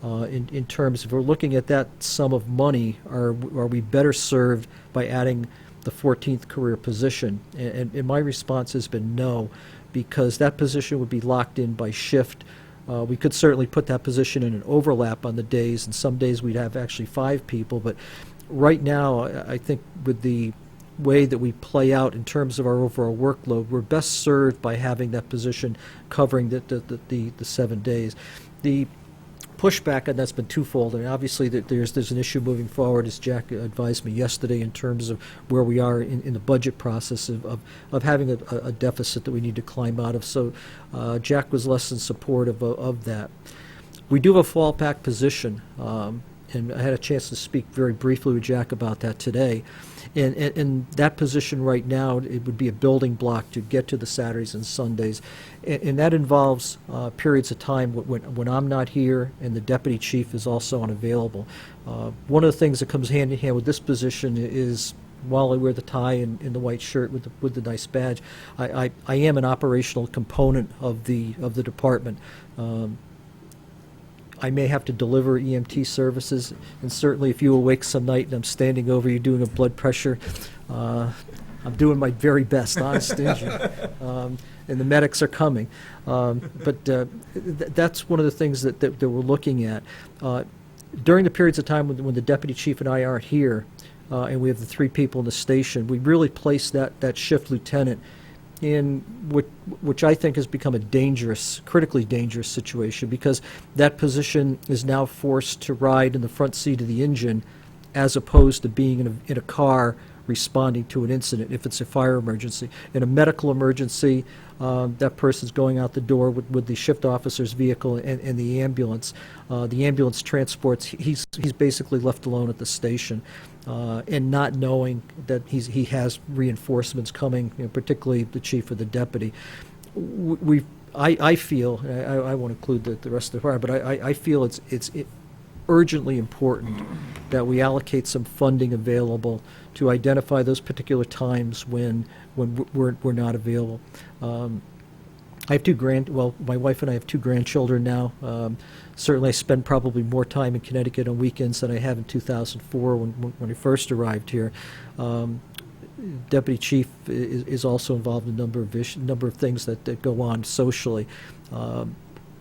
in terms of, we're looking at that sum of money, are we better served by adding the 14th career position? And my response has been no, because that position would be locked in by shift. We could certainly put that position in an overlap on the days, and some days we'd have actually 5 people, but right now I think with the way that we play out in terms of our overall workload, we're best served by having that position covering the 7 days. The pushback on that's been twofold. I mean, obviously, there's an issue moving forward, as Jack advised me yesterday, in terms of where we are in the budget process of having a deficit that we need to climb out of. So Jack was less than supportive of that. We do have a fallback position, and I had a chance to speak very briefly with Jack about that today. And that position right now, it would be a building block to get to the Saturdays and Sundays. And that involves periods of time when I'm not here and the deputy chief is also unavailable. One of the things that comes hand in hand with this position is, while I wear the tie and the white shirt with the nice badge, I am an operational component of the department. I may have to deliver EMT services, and certainly if you awake some night and I'm standing over you doing a blood pressure, I'm doing my very best, honest injury. And the medics are coming. But that's one of the things that we're looking at. During the periods of time when the deputy chief and I aren't here, and we have the 3 people in the station, we really place that shift lieutenant in which I think has become a critically dangerous situation, because that position is now forced to ride in the front seat of the engine as opposed to being in a car responding to an incident if it's a fire emergency. In a medical emergency, that person's going out the door with the shift officer's vehicle and the ambulance. The ambulance transports, he's basically left alone at the station. And not knowing that he has reinforcements coming, particularly the chief or the deputy. I feel, I won't include the rest of the fire, but I feel it's urgently important that we allocate some funding available to identify those particular times when we're not available. I have my wife and I have 2 grandchildren now. Certainly I spend probably more time in Connecticut on weekends than I have in 2004 when I first arrived here. Deputy Chief is also involved in a number of things that go on socially.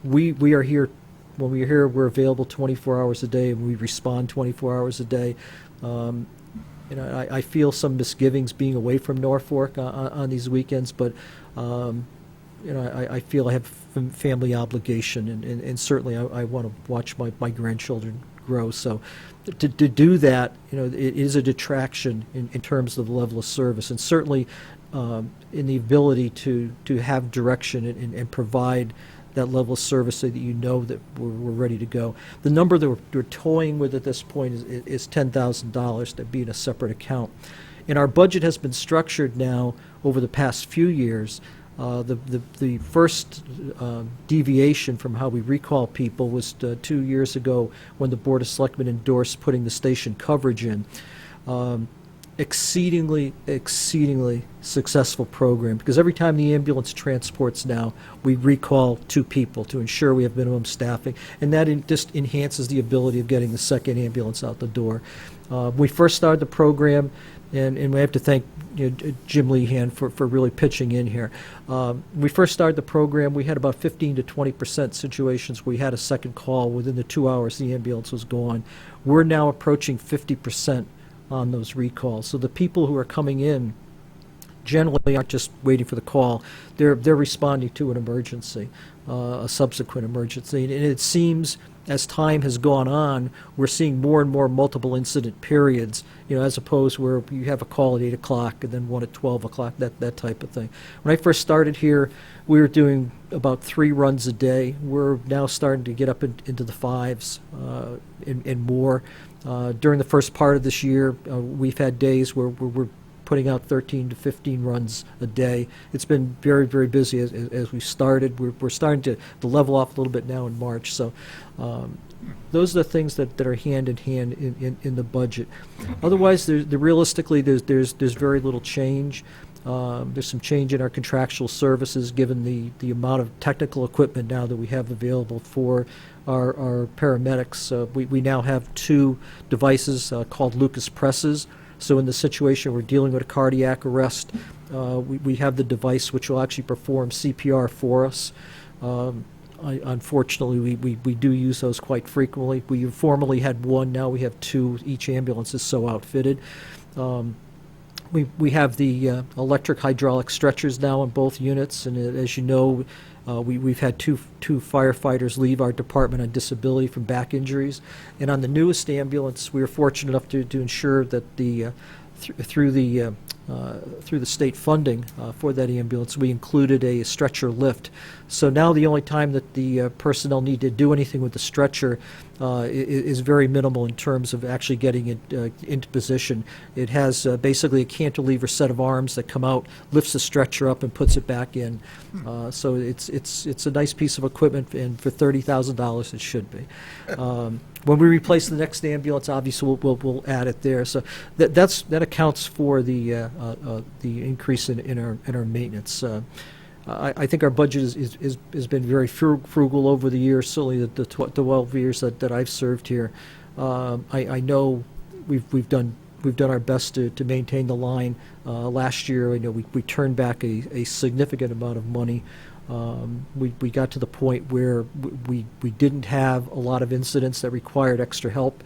We are here. When we're here, we're available 24 hours a day, and we respond 24 hours a day. I feel some misgivings being away from Norfolk on these weekends, but I feel I have family obligation, and certainly I want to watch my grandchildren grow. So to do that, it is a detraction in terms of the level of service, and certainly in the ability to have direction and provide that level of service so that you know that we're ready to go. The number that we're toying with at this point is $10,000 to be in a separate account. And our budget has been structured now over the past few years. The first deviation from how we recall people was 2 years ago when the Board of Selectmen endorsed putting the station coverage in. exceedingly successful program, because every time the ambulance transports now, we recall 2 people to ensure we have minimum staffing, and that just enhances the ability of getting the second ambulance out the door. We first started the program, and we have to thank Jim Lehan for really pitching in here. We first started the program, we had about 15 to 20% situations where we had a second call within the 2 hours the ambulance was gone. We're now approaching 50% on those recalls. So the people who are coming in generally aren't just waiting for the call. They're responding to an emergency, a subsequent emergency. And it seems as time has gone on, we're seeing more and more multiple incident periods, as opposed where you have a call at 8 o'clock and then one at 12 o'clock, that type of thing. When I first started here, we were doing about 3 runs a day. We're now starting to get up into the 5s and more. During the first part of this year, we've had days where we're putting out 13 to 15 runs a day. It's been very, very busy as we started. We're starting to level off a little bit now in March. So those are the things that are hand in hand in the budget. Otherwise, realistically, there's very little change. There's some change in our contractual services given the amount of technical equipment now that we have available for our paramedics. We now have 2 devices called Lucas presses. So in the situation we're dealing with a cardiac arrest, we have the device which will actually perform CPR for us. Unfortunately, we do use those quite frequently. We formerly had 1, now we have 2. Each ambulance is so outfitted. We have the electric hydraulic stretchers now in both units, and as you know, we've had two firefighters leave our department on disability from back injuries. And on the newest ambulance, we were fortunate enough to ensure that through the state funding for that ambulance, we included a stretcher lift. So now the only time that the personnel need to do anything with the stretcher is very minimal in terms of actually getting it into position. It has basically a cantilever set of arms that come out, lifts the stretcher up, and puts it back in. So it's a nice piece of equipment, and for $30,000 it should be. When we replace the next ambulance, obviously we'll add it there. So that accounts for the increase in our maintenance. I think our budget has been very frugal over the years. Certainly the 12 years that I've served here. I know we've done our best to maintain the line. Last year, I know we turned back a significant amount of money. We got to the point where we didn't have a lot of incidents that required extra help,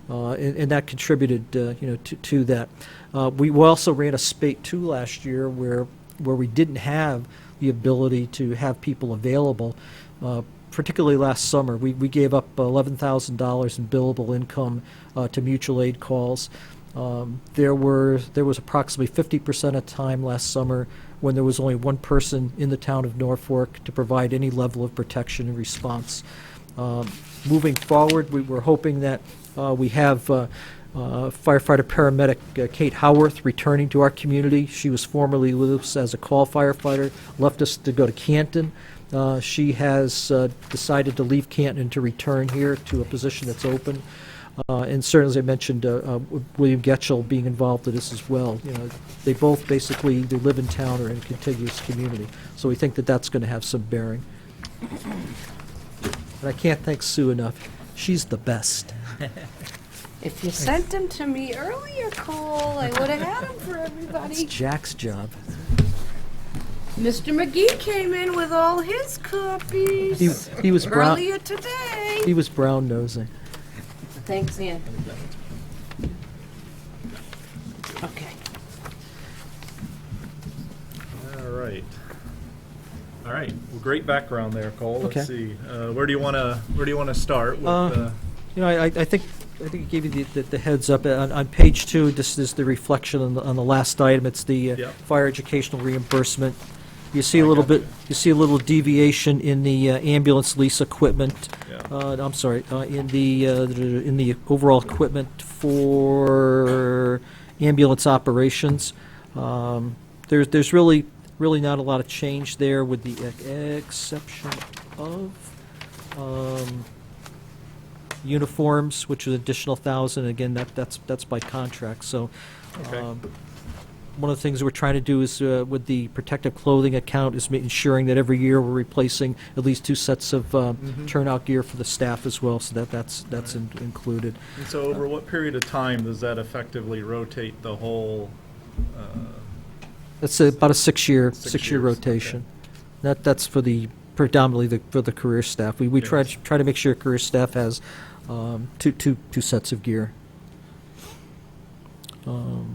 and that contributed to that. We also ran a spate 2 last year where we didn't have the ability to have people available. Particularly last summer, we gave up $11,000 in billable income to mutual aid calls. There was approximately 50% of time last summer when there was only 1 person in the town of Norfolk to provide any level of protection and response. Moving forward, we're hoping that we have firefighter paramedic Kate Howarth returning to our community. She was formerly with us as a call firefighter, left us to go to Canton. She has decided to leave Canton and to return here to a position that's open. And certainly, as I mentioned, William Getchell being involved in this as well. They both basically either live in town or in a contiguous community. So we think that that's going to have some bearing. And I can't thank Sue enough. She's the best.
If you sent them to me earlier, Cole, I would have had them for
It's
everybody.
Jack's job.
Mr. McGee came in with all his copies
He was brown.
earlier today.
He was brown nosing.
Thanks, Ann. Okay.
All right. Well, great background there, Cole.
Okay.
Let's see. Where do you want to start with?
I think I gave you the heads up. On page 2, this is the reflection on the last item. It's the
Yep.
fire educational reimbursement. You see a little bit. You see a little deviation in the ambulance lease equipment.
Yeah.
I'm sorry. In the overall equipment for ambulance operations. There's really not a lot of change there, with the exception of. uniforms, which is additional 1,000. Again, that's by contract. So,
Okay.
one of the things we're trying to do is, with the protective clothing account, is ensuring that every year we're replacing at least 2 sets of turnout gear for the staff as well. So that's included.
And so over what period of time does that effectively rotate the whole?
It's about a 6-year
6 years,
rotation. That's for predominantly for the career staff. We try
Yes.
to make sure career staff has two sets of gear.
All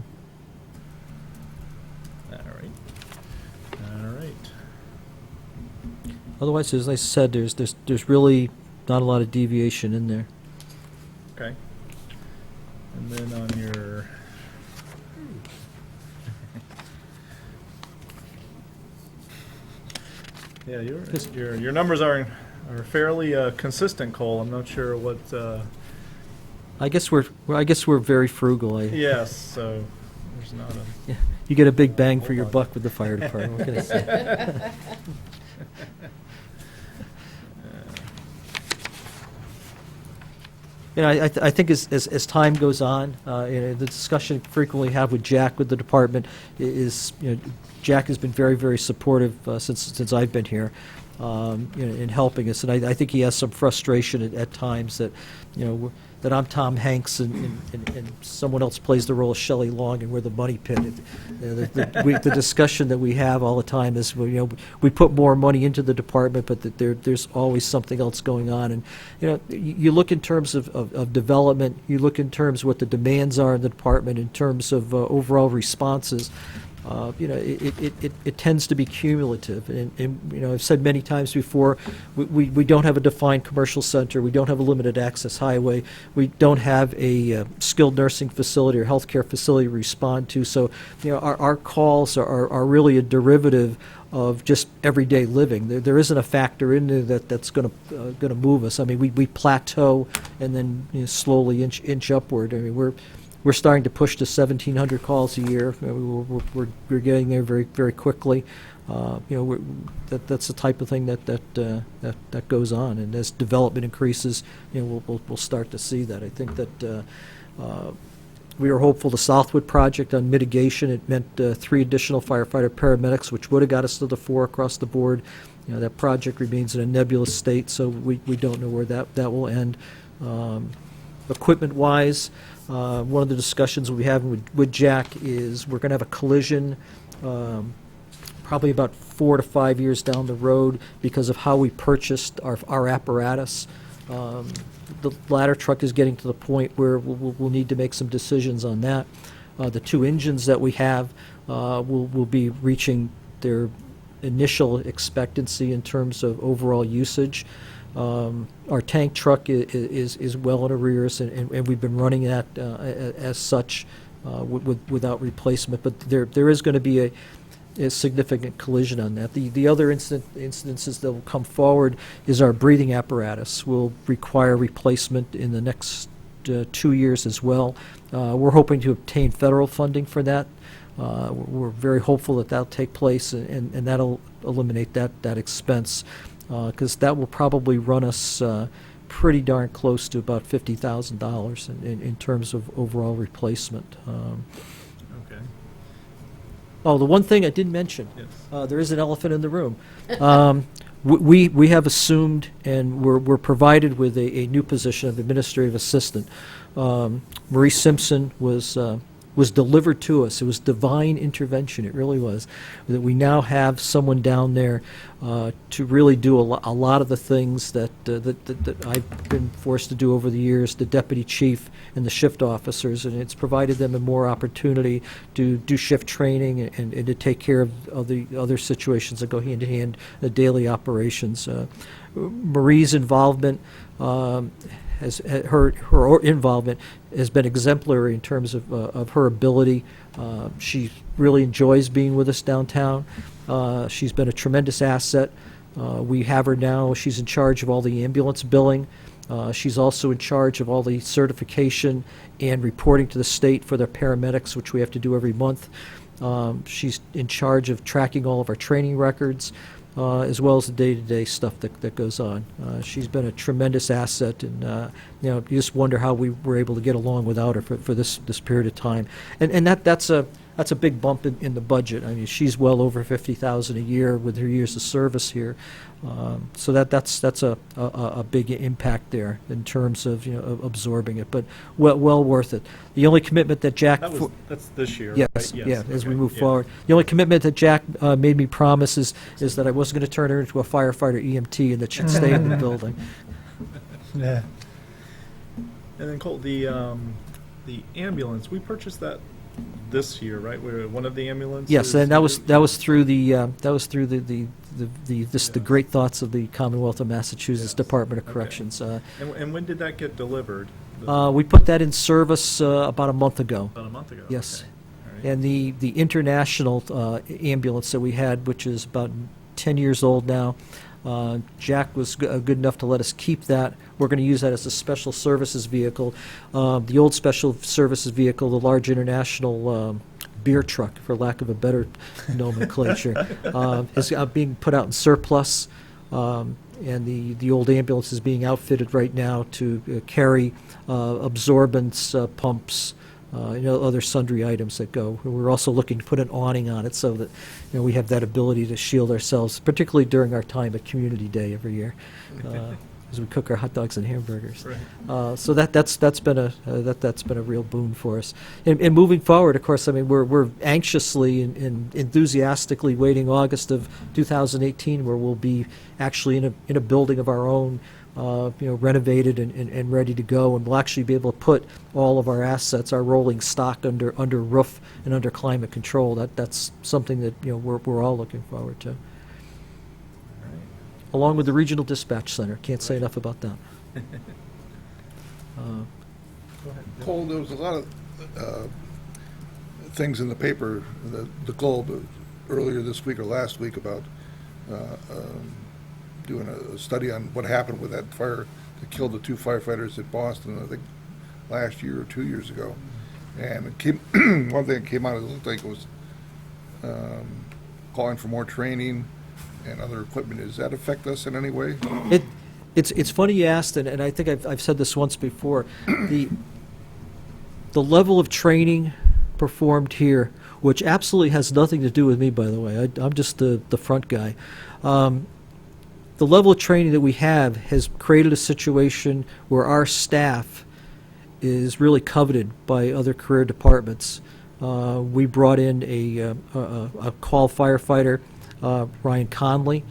right. All right.
Otherwise, as I said, there's really not a lot of deviation in there.
Okay. And then on your. Yeah, your numbers are fairly consistent, Cole. I'm not sure what.
I guess we're very frugal.
Yes, so there's not a.
You get a big bang for your buck with the fire department. What can I say? You know, I think as time goes on, the discussion frequently have with Jack with the department is, Jack has been very, very supportive since I've been here, in helping us, and I think he has some frustration at times that, that I'm Tom Hanks and someone else plays the role of Shelley Long and we're the money pit. The discussion that we have all the time is, we put more money into the department, but that there's always something else going on. And, you look in terms of development, you look in terms of what the demands are in the department, in terms of overall responses. It tends to be cumulative. And I've said many times before, we don't have a defined commercial center. We don't have a limited access highway. We don't have a skilled nursing facility or healthcare facility to respond to. So, our calls are really a derivative of just everyday living. There isn't a factor in there that's going to move us. I mean, we plateau and then slowly inch upward. I mean, we're starting to push to 1,700 calls a year. We're getting there very, very quickly. That's the type of thing that goes on, and as development increases, we'll start to see that. I think that we were hopeful the Southwood project on mitigation. It meant 3 additional firefighter paramedics, which would have got us to the 4 across the board. That project remains in a nebulous state, so we don't know where that will end. Equipment-wise, one of the discussions we'll be having with Jack is we're going to have a collision probably about 4 to 5 years down the road because of how we purchased our apparatus. The ladder truck is getting to the point where we'll need to make some decisions on that. The 2 engines that we have will be reaching their initial expectancy in terms of overall usage. Our tank truck is well in arrears, and we've been running that as such without replacement. But there is going to be a significant collision on that. The other instances that will come forward is our breathing apparatus will require replacement in the next 2 years as well. We're hoping to obtain federal funding for that. We're very hopeful that that'll take place, and that'll eliminate that expense. Because that will probably run us pretty darn close to about $50,000 in terms of overall replacement.
Okay.
Oh, the one thing I didn't mention,
Yes.
there is an elephant in the room. We have assumed and we're provided with a new position of administrative assistant. Marie Simpson was delivered to us. It was divine intervention. It really was. That we now have someone down there to really do a lot of the things that I've been forced to do over the years, the deputy chief and the shift officers, and it's provided them a more opportunity to do shift training and to take care of the other situations that go hand in hand, the daily operations. Marie's involvement her involvement has been exemplary in terms of her ability. She really enjoys being with us downtown. She's been a tremendous asset. We have her now. She's in charge of all the ambulance billing. She's also in charge of all the certification and reporting to the state for their paramedics, which we have to do every month. She's in charge of tracking all of our training records. as well as the day-to-day stuff that goes on. She's been a tremendous asset, and you just wonder how we were able to get along without her for this period of time. And that's a big bump in the budget. I mean, she's well over $50,000 a year with her years of service here. So that's a big impact there in terms of of absorbing it, but well worth it. The only commitment that Jack
That's this year,
yes,
right?
yeah, as we
okay,
move
yeah.
forward, the only commitment that Jack made me promise is that I wasn't going to turn her into a firefighter EMT and that she'd stay in the building.
Yeah.
And then Colt, the ambulance, we purchased that this year, right? One of the ambulances.
Yes, and that was through the great thoughts of the Commonwealth of Massachusetts
Yes.
Department of
Okay.
Corrections.
And when did that get delivered?
We put that in service about a month ago.
About a month ago.
Yes.
Okay. All right.
And the international ambulance that we had, which is about 10 years old now, Jack was good enough to let us keep that. We're going to use that as a special services vehicle. The old special services vehicle, the large international beer truck, for lack of a better nomenclature, is being put out in surplus. And the old ambulance is being outfitted right now to carry absorbents, pumps, other sundry items that go. We're also looking to put an awning on it so that we have that ability to shield ourselves, particularly during our time at Community Day every year, as we cook our hot dogs and hamburgers.
Right.
So that's been a real boon for us. And moving forward, of course, I mean we're anxiously and enthusiastically waiting August of 2018, where we'll be actually in a building of our own. Renovated and ready to go, and we'll actually be able to put all of our assets, our rolling stock, under roof and under climate control. That's something that we're all looking forward to. Along with the regional dispatch center, can't say enough about that.
Cole, there was a lot of things in the paper, the Globe, earlier this week or last week about doing a study on what happened with that fire that killed the two firefighters at Boston, I think, last year or 2 years ago. And it came, one thing that came out, it looked like it was calling for more training and other equipment. Does that affect us in any way?
It's funny you asked, and I think I've said this once before. The level of training performed here, which absolutely has nothing to do with me, by the way. I'm just the front guy. The level of training that we have has created a situation where our staff is really coveted by other career departments. We brought in a call firefighter, Ryan Conley.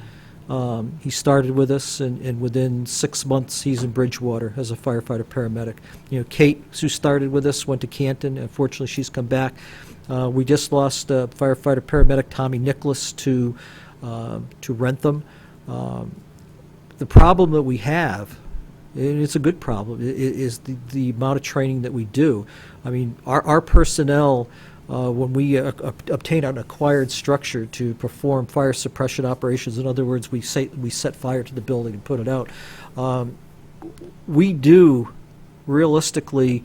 He started with us, and within 6 months, he's in Bridgewater as a firefighter paramedic. Kate, who started with us, went to Canton. Unfortunately, she's come back. We just lost firefighter paramedic Tommy Nicholas to Rentham. The problem that we have, and it's a good problem, is the amount of training that we do. I mean, our personnel, when we obtain an acquired structure to perform fire suppression operations, in other words, we set fire to the building and put it out, we do, realistically,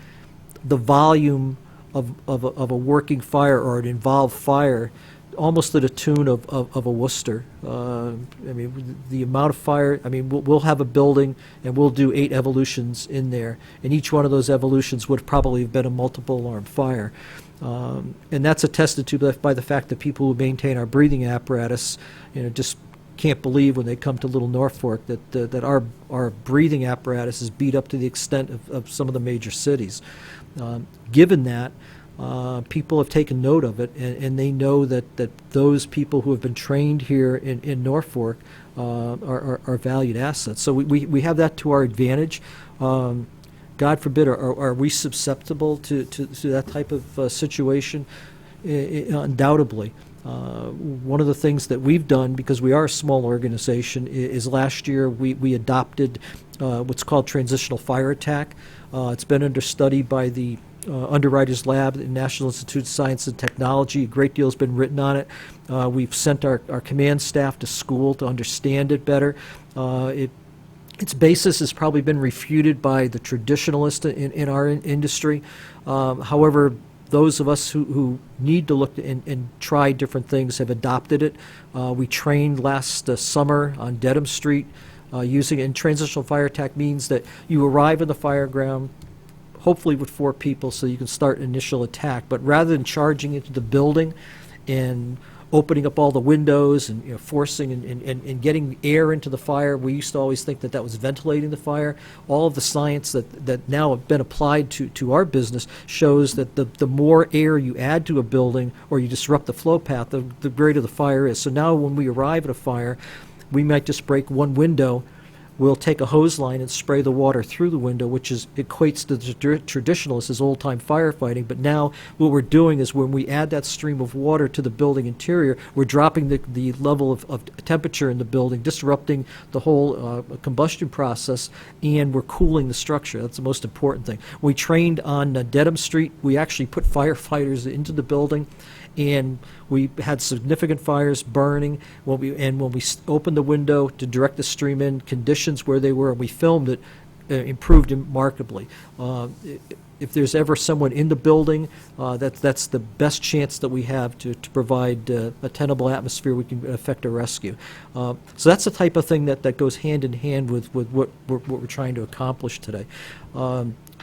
the volume of a working fire or an involved fire almost to the tune of a Worcester. I mean, the amount of fire, I mean, we'll have a building and we'll do 8 evolutions in there, and each one of those evolutions would probably have been a multiple alarm fire. And that's attested to by the fact that people who maintain our breathing apparatus, just can't believe when they come to Little Norfolk that our breathing apparatus is beat up to the extent of some of the major cities. Given that, people have taken note of it, and they know that those people who have been trained here in Norfolk are valued assets. So we have that to our advantage. God forbid, are we susceptible to that type of situation? Undoubtedly. One of the things that we've done, because we are a small organization, is last year we adopted what's called transitional fire attack. It's been under study by the Underwriters Lab at the National Institute of Science and Technology. A great deal has been written on it. We've sent our command staff to school to understand it better. Its basis has probably been refuted by the traditionalists in our industry. However, those of us who need to look and try different things have adopted it. We trained last summer on Dedham Street using it. And transitional fire attack means that you arrive in the fire ground, hopefully with 4 people, so you can start initial attack. But rather than charging into the building and opening up all the windows and forcing and getting air into the fire, we used to always think that that was ventilating the fire. All of the science that now have been applied to our business shows that the more air you add to a building or you disrupt the flow path, the greater the fire is. So now when we arrive at a fire, we might just break one window. We'll take a hose line and spray the water through the window, which equates to the traditionalists as old-time firefighting. But now what we're doing is when we add that stream of water to the building interior, we're dropping the level of temperature in the building, disrupting the whole combustion process, and we're cooling the structure. That's the most important thing. We trained on Dedham Street. We actually put firefighters into the building, and we had significant fires burning. When we opened the window to direct the stream in, conditions where they were, and we filmed it, improved remarkably. If there's ever someone in the building, that's the best chance that we have to provide a tenable atmosphere we can effect a rescue. So that's the type of thing that goes hand in hand with what we're trying to accomplish today.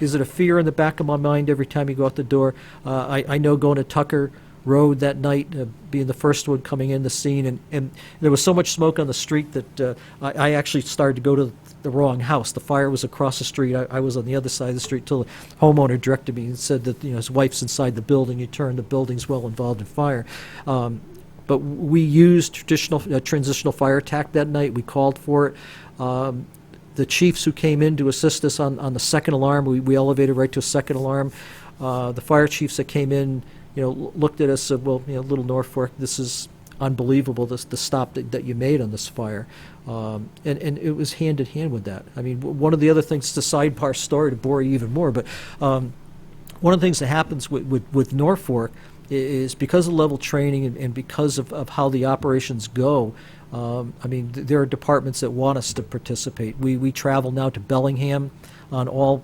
Is it a fear in the back of my mind every time you go out the door? I know going to Tucker Road that night, being the first one coming in the scene, and there was so much smoke on the street that I actually started to go to the wrong house. The fire was across the street. I was on the other side of the street till the homeowner directed me and said that his wife's inside the building. You turn, the building's well involved in fire. But we used transitional fire attack that night. We called for it. The chiefs who came in to assist us on the second alarm, we elevated right to a second alarm. The fire chiefs that came in, looked at us and said, well, Little Norfolk, this is unbelievable, the stop that you made on this fire. And it was hand in hand with that. I mean, one of the other things, it's a sidebar story to bore you even more, but one of the things that happens with Norfolk is because of level training and because of how the operations go. There are departments that want us to participate. We travel now to Bellingham on all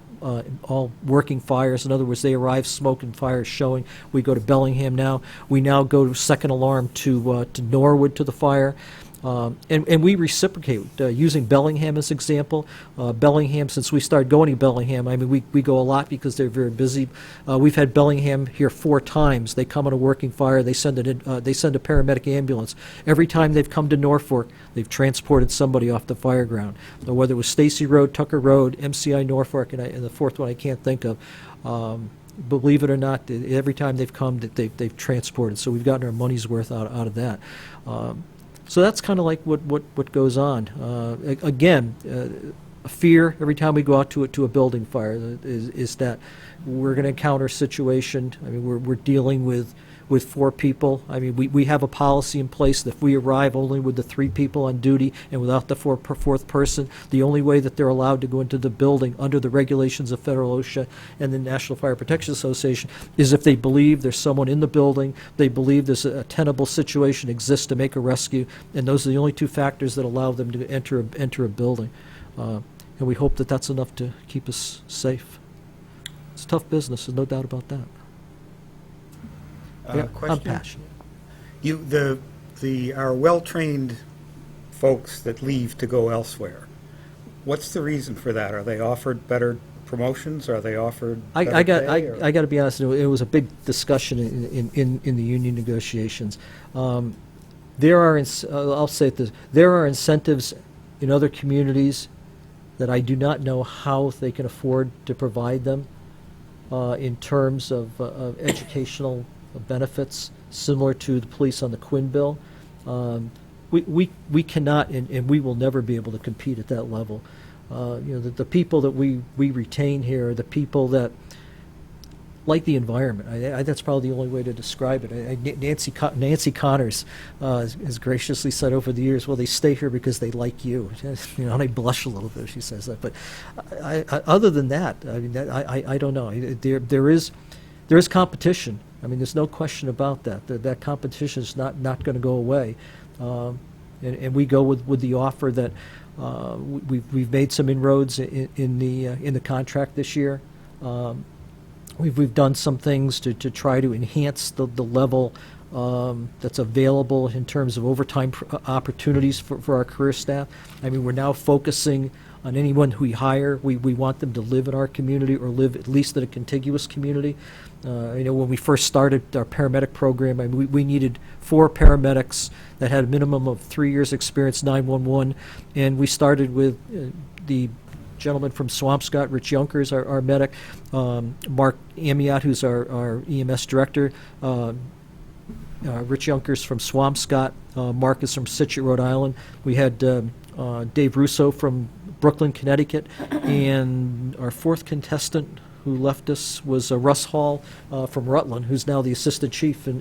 working fires. In other words, they arrive, smoke and fire showing. We go to Bellingham now. We now go to second alarm to Norwood to the fire. And we reciprocate, using Bellingham as example. Bellingham, since we started going to Bellingham, we go a lot because they're very busy. We've had Bellingham here 4 times. They come on a working fire. They send a paramedic ambulance. Every time they've come to Norfolk, they've transported somebody off the fire ground. Whether it was Stacy Road, Tucker Road, MCI Norfolk, and the fourth one I can't think of. Believe it or not, every time they've come, they've transported. So we've gotten our money's worth out of that. So that's kind of like what goes on. Again, a fear every time we go out to a building fire is that we're going to encounter a situation. We're dealing with 4 people. We have a policy in place that if we arrive only with the 3 people on duty and without the fourth person, the only way that they're allowed to go into the building under the regulations of federal OSHA and the National Fire Protection Association is if they believe there's someone in the building, they believe there's a tenable situation exists to make a rescue, and those are the only 2 factors that allow them to enter a building. And we hope that that's enough to keep us safe. It's tough business, there's no doubt about that. Yeah,
Question?
I'm passionate.
Our well-trained folks that leave to go elsewhere, what's the reason for that? Are they offered better promotions? Are they offered better
I got to be honest. It was a big discussion in the union negotiations. There are I'll say this. There are incentives in other communities that I do not know how they can afford to provide them in terms of educational benefits, similar to the police on the Quinn bill. We cannot and we will never be able to compete at that level. The people that we retain here are the people that like the environment. That's probably the only way to describe it. Nancy Connors has graciously said over the years, well, they stay here because they like you. And I blush a little bit if she says that. But other than that, I don't know. There is competition. There's no question about that. That competition is not going to go away. And we go with the offer that we've made some inroads in the contract this year. We've done some things to try to enhance the level that's available in terms of overtime opportunities for our career staff. I mean, we're now focusing on anyone who we hire. We want them to live in our community or live at least in a contiguous community. When we first started our paramedic program, I mean, we needed 4 paramedics that had a minimum of 3 years' experience 911, and we started with the gentleman from Swampscott, Rich Junkers, our medic, Mark Amiot, who's our EMS director, Rich Junkers from Swampscott, Mark is from Situate, Rhode Island. We had Dave Russo from Brooklyn, Connecticut, and our 4th contestant who left us was Russ Hall from Rutland, who's now the assistant chief he's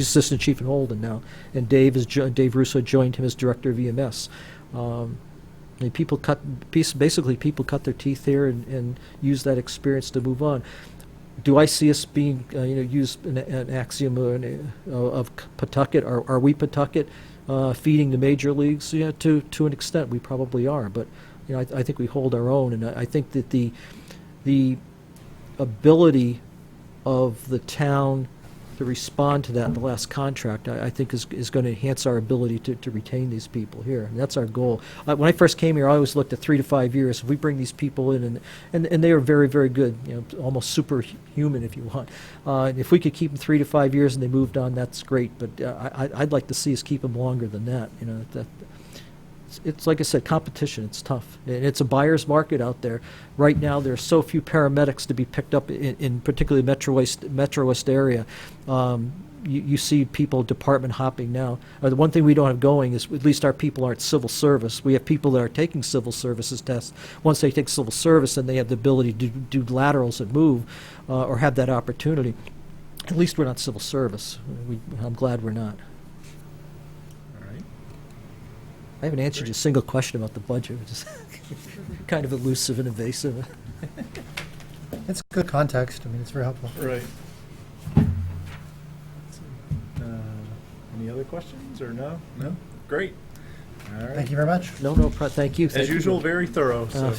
assistant chief in Holden now, and Dave Russo joined him as director of EMS. People cut their teeth here and use that experience to move on. Do I see us being use an axiom of Pawtucket? Are we Pawtucket feeding the major leagues? Yeah, to an extent, we probably are. But I think we hold our own, and I think that the ability of the town to respond to that in the last contract, I think is going to enhance our ability to retain these people here. And that's our goal. When I first came here, I always looked at 3 to 5 years. If we bring these people in, and they are very, very good, almost superhuman if you want. If we could keep them 3 to 5 years and they moved on, that's great. But I'd like to see us keep them longer than that. It's like I said, competition. It's tough, and it's a buyer's market out there right now. There are so few paramedics to be picked up in particularly Metro West area. You see people department hopping now. The one thing we don't have going is at least our people aren't civil service. We have people that are taking civil services tests. Once they take civil service, then they have the ability to do laterals and move, or have that opportunity. At least we're not civil service. I'm glad we're not. I haven't answered a single question about the budget, which is kind of elusive and evasive.
It's good context. I mean, it's very helpful.
Right. Any other questions or no? No? Great. All right.
Thank you very much.
Thank you.
As usual, very thorough, so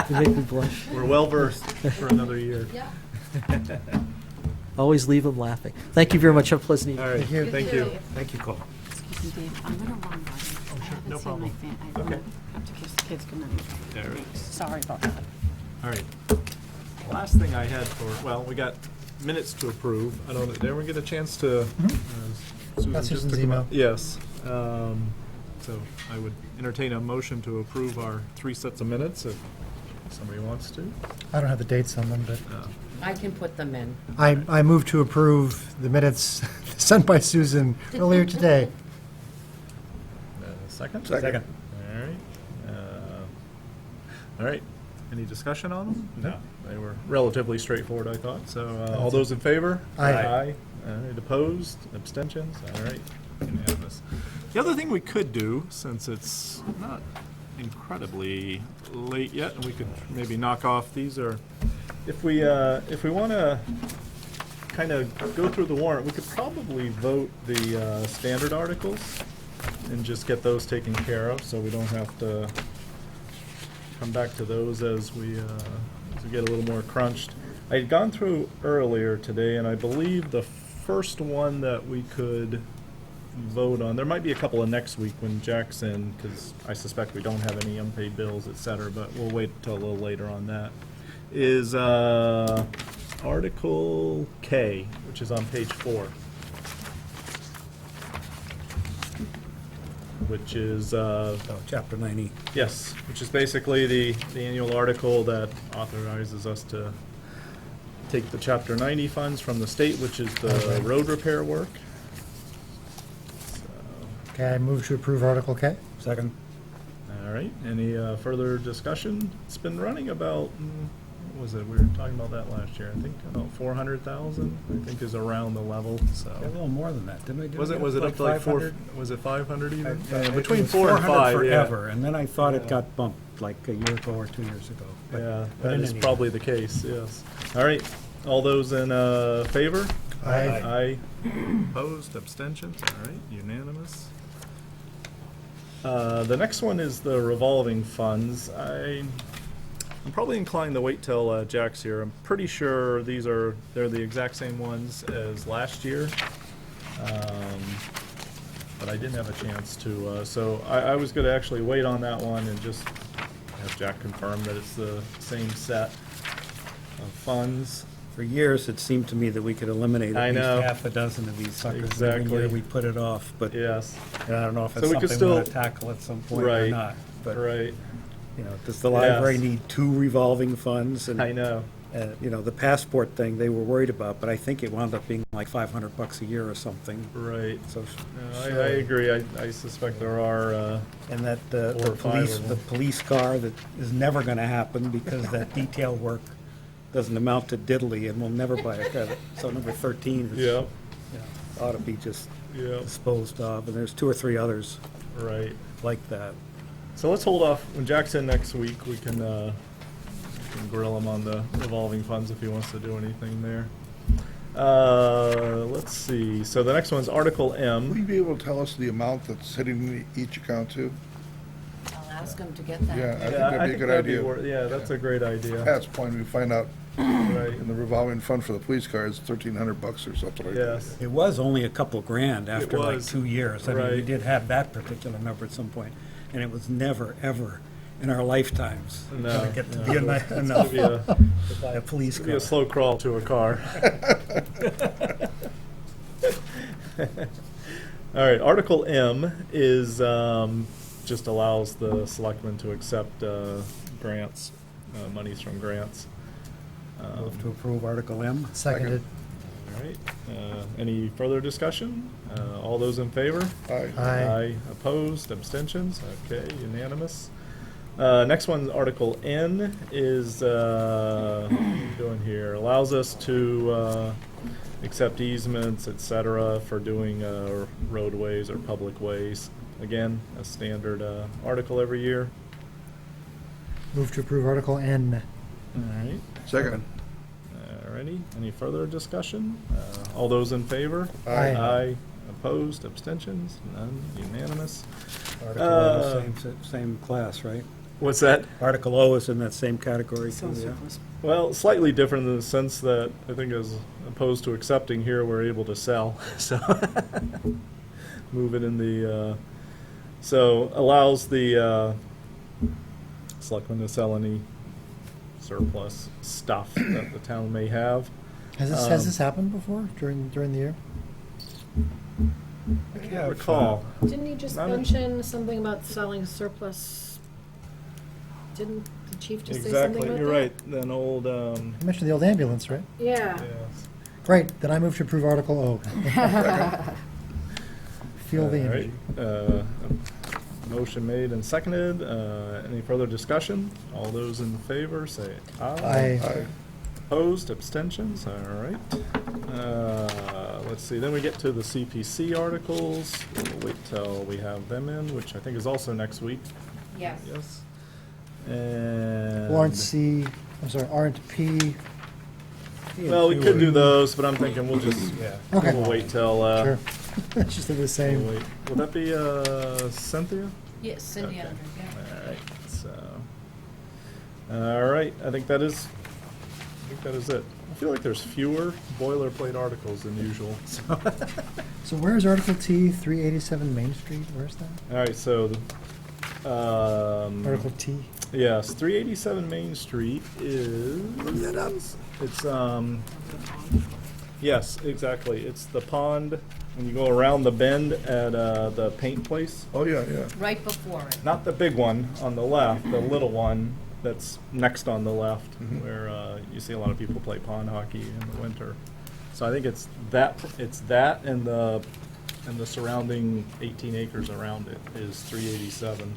You make me blush.
we're well versed for another year.
Yeah.
Always leave them laughing. Thank you very much. Have a pleasant evening.
All right,
Thank you.
thank you.
Thank you, Cole.
Excuse me, Dave, I'm gonna run, buddy. I haven't
no
seen
problem.
I
Okay.
have to kiss the kids goodnight.
All right.
Sorry about that.
All right. Last thing I had we got minutes to approve. I don't, did everyone get a chance to? Susan
Got
just
Susan's
took them
email.
out. Yes. So I would entertain a motion to approve our 3 sets of minutes if somebody wants to.
I don't have the dates on them, but
I can put them in.
I move to approve the minutes sent by Susan earlier today.
Second?
Second.
All right. All right. Any discussion on them? No. They were relatively straightforward, I thought. So all those in favor?
Aye.
Aye. All right. Opposed? Abstentions? All right. Unanimous. The other thing we could do, since it's not incredibly late yet, and we could maybe knock off these, or if we want to kind of go through the warrant, we could probably vote the standard articles and just get those taken care of, so we don't have to come back to those as we get a little more crunched. I had gone through earlier today, and I believe the first one that we could vote on, there might be a couple of next week when Jack's in, because I suspect we don't have any unpaid bills, et cetera, but we'll wait till a little later on that, is Article K, which is on page 4. Which is,
Chapter 90.
yes, which is basically the annual article that authorizes us to take the Chapter 90 funds from the state, which is the road repair work.
Okay, I move to approve Article K.
Second.
All right, any further discussion? It's been running about, what was it, we were talking about that last year, I think about 400,000, I think is around the level, so.
A little more than that, didn't we?
Was it up to like 4, was it 500 even? Between
It was
4 and 5,
400
yeah.
forever, and then I thought
Yeah.
it got bumped like a year ago or 2 years ago. But-
Yeah,
but
that
in
is
any
probably the case, yes. All right, all those in favor?
Aye.
Aye. Opposed, abstentions, all right, unanimous. The next one is the revolving funds. I'm probably inclined to wait till Jack's here. I'm pretty sure they're the exact same ones as last year. But I didn't have a chance to, so I was gonna actually wait on that one and just have Jack confirm that it's the same set of funds.
For years, it seemed to me that we could eliminate
I
at least
know.
half a dozen of these suckers. Every
Exactly.
year we put it off, but
Yes,
I don't know if
So
it's
we could
something we want to
still-
tackle at some point or
Right.
not. But,
right,
you know, does the library
Yes.
need 2 revolving funds? And
I know.
you know, the passport thing they were worried about, but I think it wound up being like $500 a year or something.
Right.
So,
No, I agree. I suspect there are,
and that
4
the
or 5
police,
of
the
them.
police car that is never going to happen because that detail work doesn't amount to diddly, and we'll never buy a car. So number 13 is,
Yep,
you know, ought to be just
yep,
disposed of, and there's 2 or 3 others
right.
like that.
So let's hold off. When Jack's in next week, we can grill him on the revolving funds if he wants to do anything there. Let's see. So the next one's Article
Would
M.
you be able to tell us the amount that's hitting each account too?
I'll ask him to get that.
Yeah, I think
Yeah,
that'd be a good
that'd be
idea.
yeah, that's a great idea.
Pat's point, we find out
Right.
in the revolving fund for the police car is $1,300 or something like that.
Yes.
It was only a couple grand after like
was.
2 years. I mean, we
Right.
did have that particular number at some point, and it was never, ever in our lifetimes
No,
gonna get to
no.
be
It's
enough
Be a,
to buy a police
be
car.
a slow crawl to a car. All right, Article M is, just allows the selectmen to accept grants, monies from grants.
Move to approve Article M.
Seconded.
All right, any further discussion? All those in favor?
Aye.
Aye.
Opposed, abstentions? Okay, unanimous. Next one, Article N, is, what are we doing here? Allows us to accept easements, et cetera, for doing roadways or public ways. Again, a standard article every year.
Move to approve Article N.
All right.
Second.
Alrighty, any further discussion? All those in favor?
Aye.
Aye. Opposed, abstentions? None, unanimous.
Article O, same class, right?
What's that?
Article O is in that same category too, yeah.
Well, slightly different in the sense that I think as opposed to accepting here, we're able to sell, so move it in the, so allows the selectmen to sell any surplus stuff that the town may have.
Has this happened before during the year?
I can't recall.
Didn't he just
Not a-
mention something about selling surplus? Didn't the chief just say something
Exactly,
about
you're
that?
right, then old,
You mentioned the old ambulance, right?
Yeah.
yes.
Great, then I move to approve Article O. Feel the
All
energy.
right, motion made and seconded. Any further discussion? All those in favor, say aye.
Aye.
Aye.
Opposed, abstentions, all right. Let's see, then we get to the CPC articles. We'll wait till we have them in, which I think is also next week.
Yes.
Yes. And.
Warrant C, I'm sorry, Warrant P.
Well, we could do those, but I'm thinking we'll just,
Okay.
we'll wait till,
Sure. It's just the
we'll
same.
wait. Will that be, Cynthia?
Yes, Cindy
Okay.
Andrews, yeah.
All right, so, all right, I think that is it. I feel like there's fewer boilerplate articles than usual, so.
So where's Article T, 387 Main Street? Where's that?
All right, so,
Article T.
yes, 387 Main Street is. Look that up. It's, yes, exactly. It's the pond, when you go around the bend at, the paint place.
Oh, yeah, yeah.
Right before it.
Not the big one on the left, the little one that's next on the left, where you see a lot of people play pond hockey in the winter. So I think it's that and the surrounding 18 acres around it is 387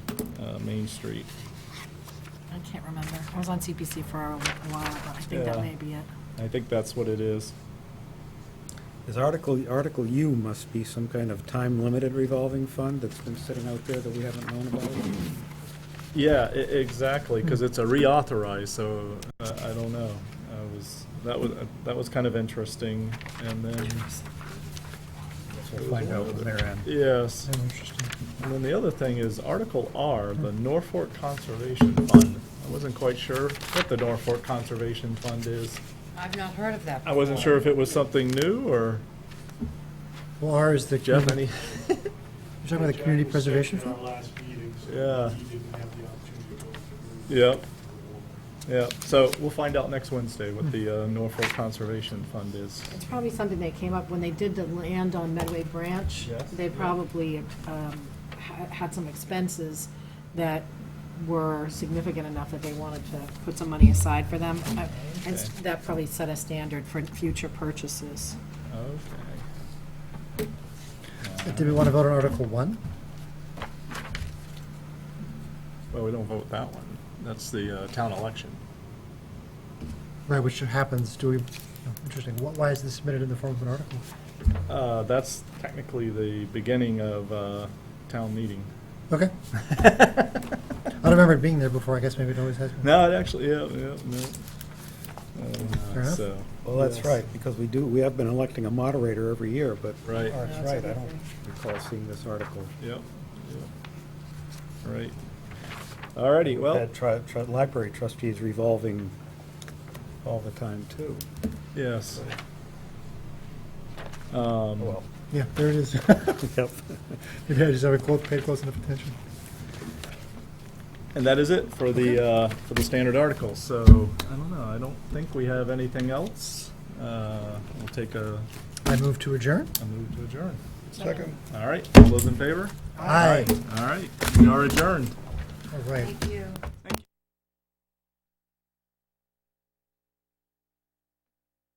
Main Street.
I can't remember. I was on CPC for a while, but I think
Yeah.
that may be it.
I think that's what it is.
Is Article U must be some kind of time-limited revolving fund that's been sitting out there that we haven't known about?
Yeah, exactly, because it's a reauthorize, so I don't know. That was kind of interesting, and then,
We'll find out when they're in.
yes.
Very interesting.
And then the other thing is Article R, the Norfolk Conservation Fund. I wasn't quite sure what the Norfolk Conservation Fund is.
I've not heard of that
I wasn't sure if it was something new, or,
Well, R is the.
Jeff, any?
You're talking about the Community Preservation Fund?
Yeah. Yep. Yeah, so we'll find out next Wednesday what the Norfolk Conservation Fund is.
It's probably something that came up when they did the land on Medway Branch.
Yes.
They probably had some expenses that were significant enough that they wanted to put some money aside for them. And that probably set a standard for future purchases.
Okay.
Did we want to vote on Article 1?
Well, we don't vote that one. That's the town election.
Right, which happens, do we, oh, interesting. Why is this submitted in the form of an article?
That's technically the beginning of town meeting.
Okay. I don't remember it being there before, I guess maybe it always has been.
No, it actually, yeah, no.
Fair enough.
So,
Well, that's
yes.
right, because we have been electing a moderator every year, but.
Right.
Oh, that's right, I don't recall seeing this article.
Yep, yep. Right. All righty, well,
Had library trustees revolving all the time, too.
yes.
Well.
Yeah, there it is.
Yep.
Maybe I just haven't paid close enough attention.
And that is it for the standard articles. So, I don't know, I don't think we have anything else. We'll take a
I move to adjourn?
move to adjourn.
Second.
All right, all those in favor?
Aye.
All right, we are adjourned.
All right.
Thank you.
Thank you.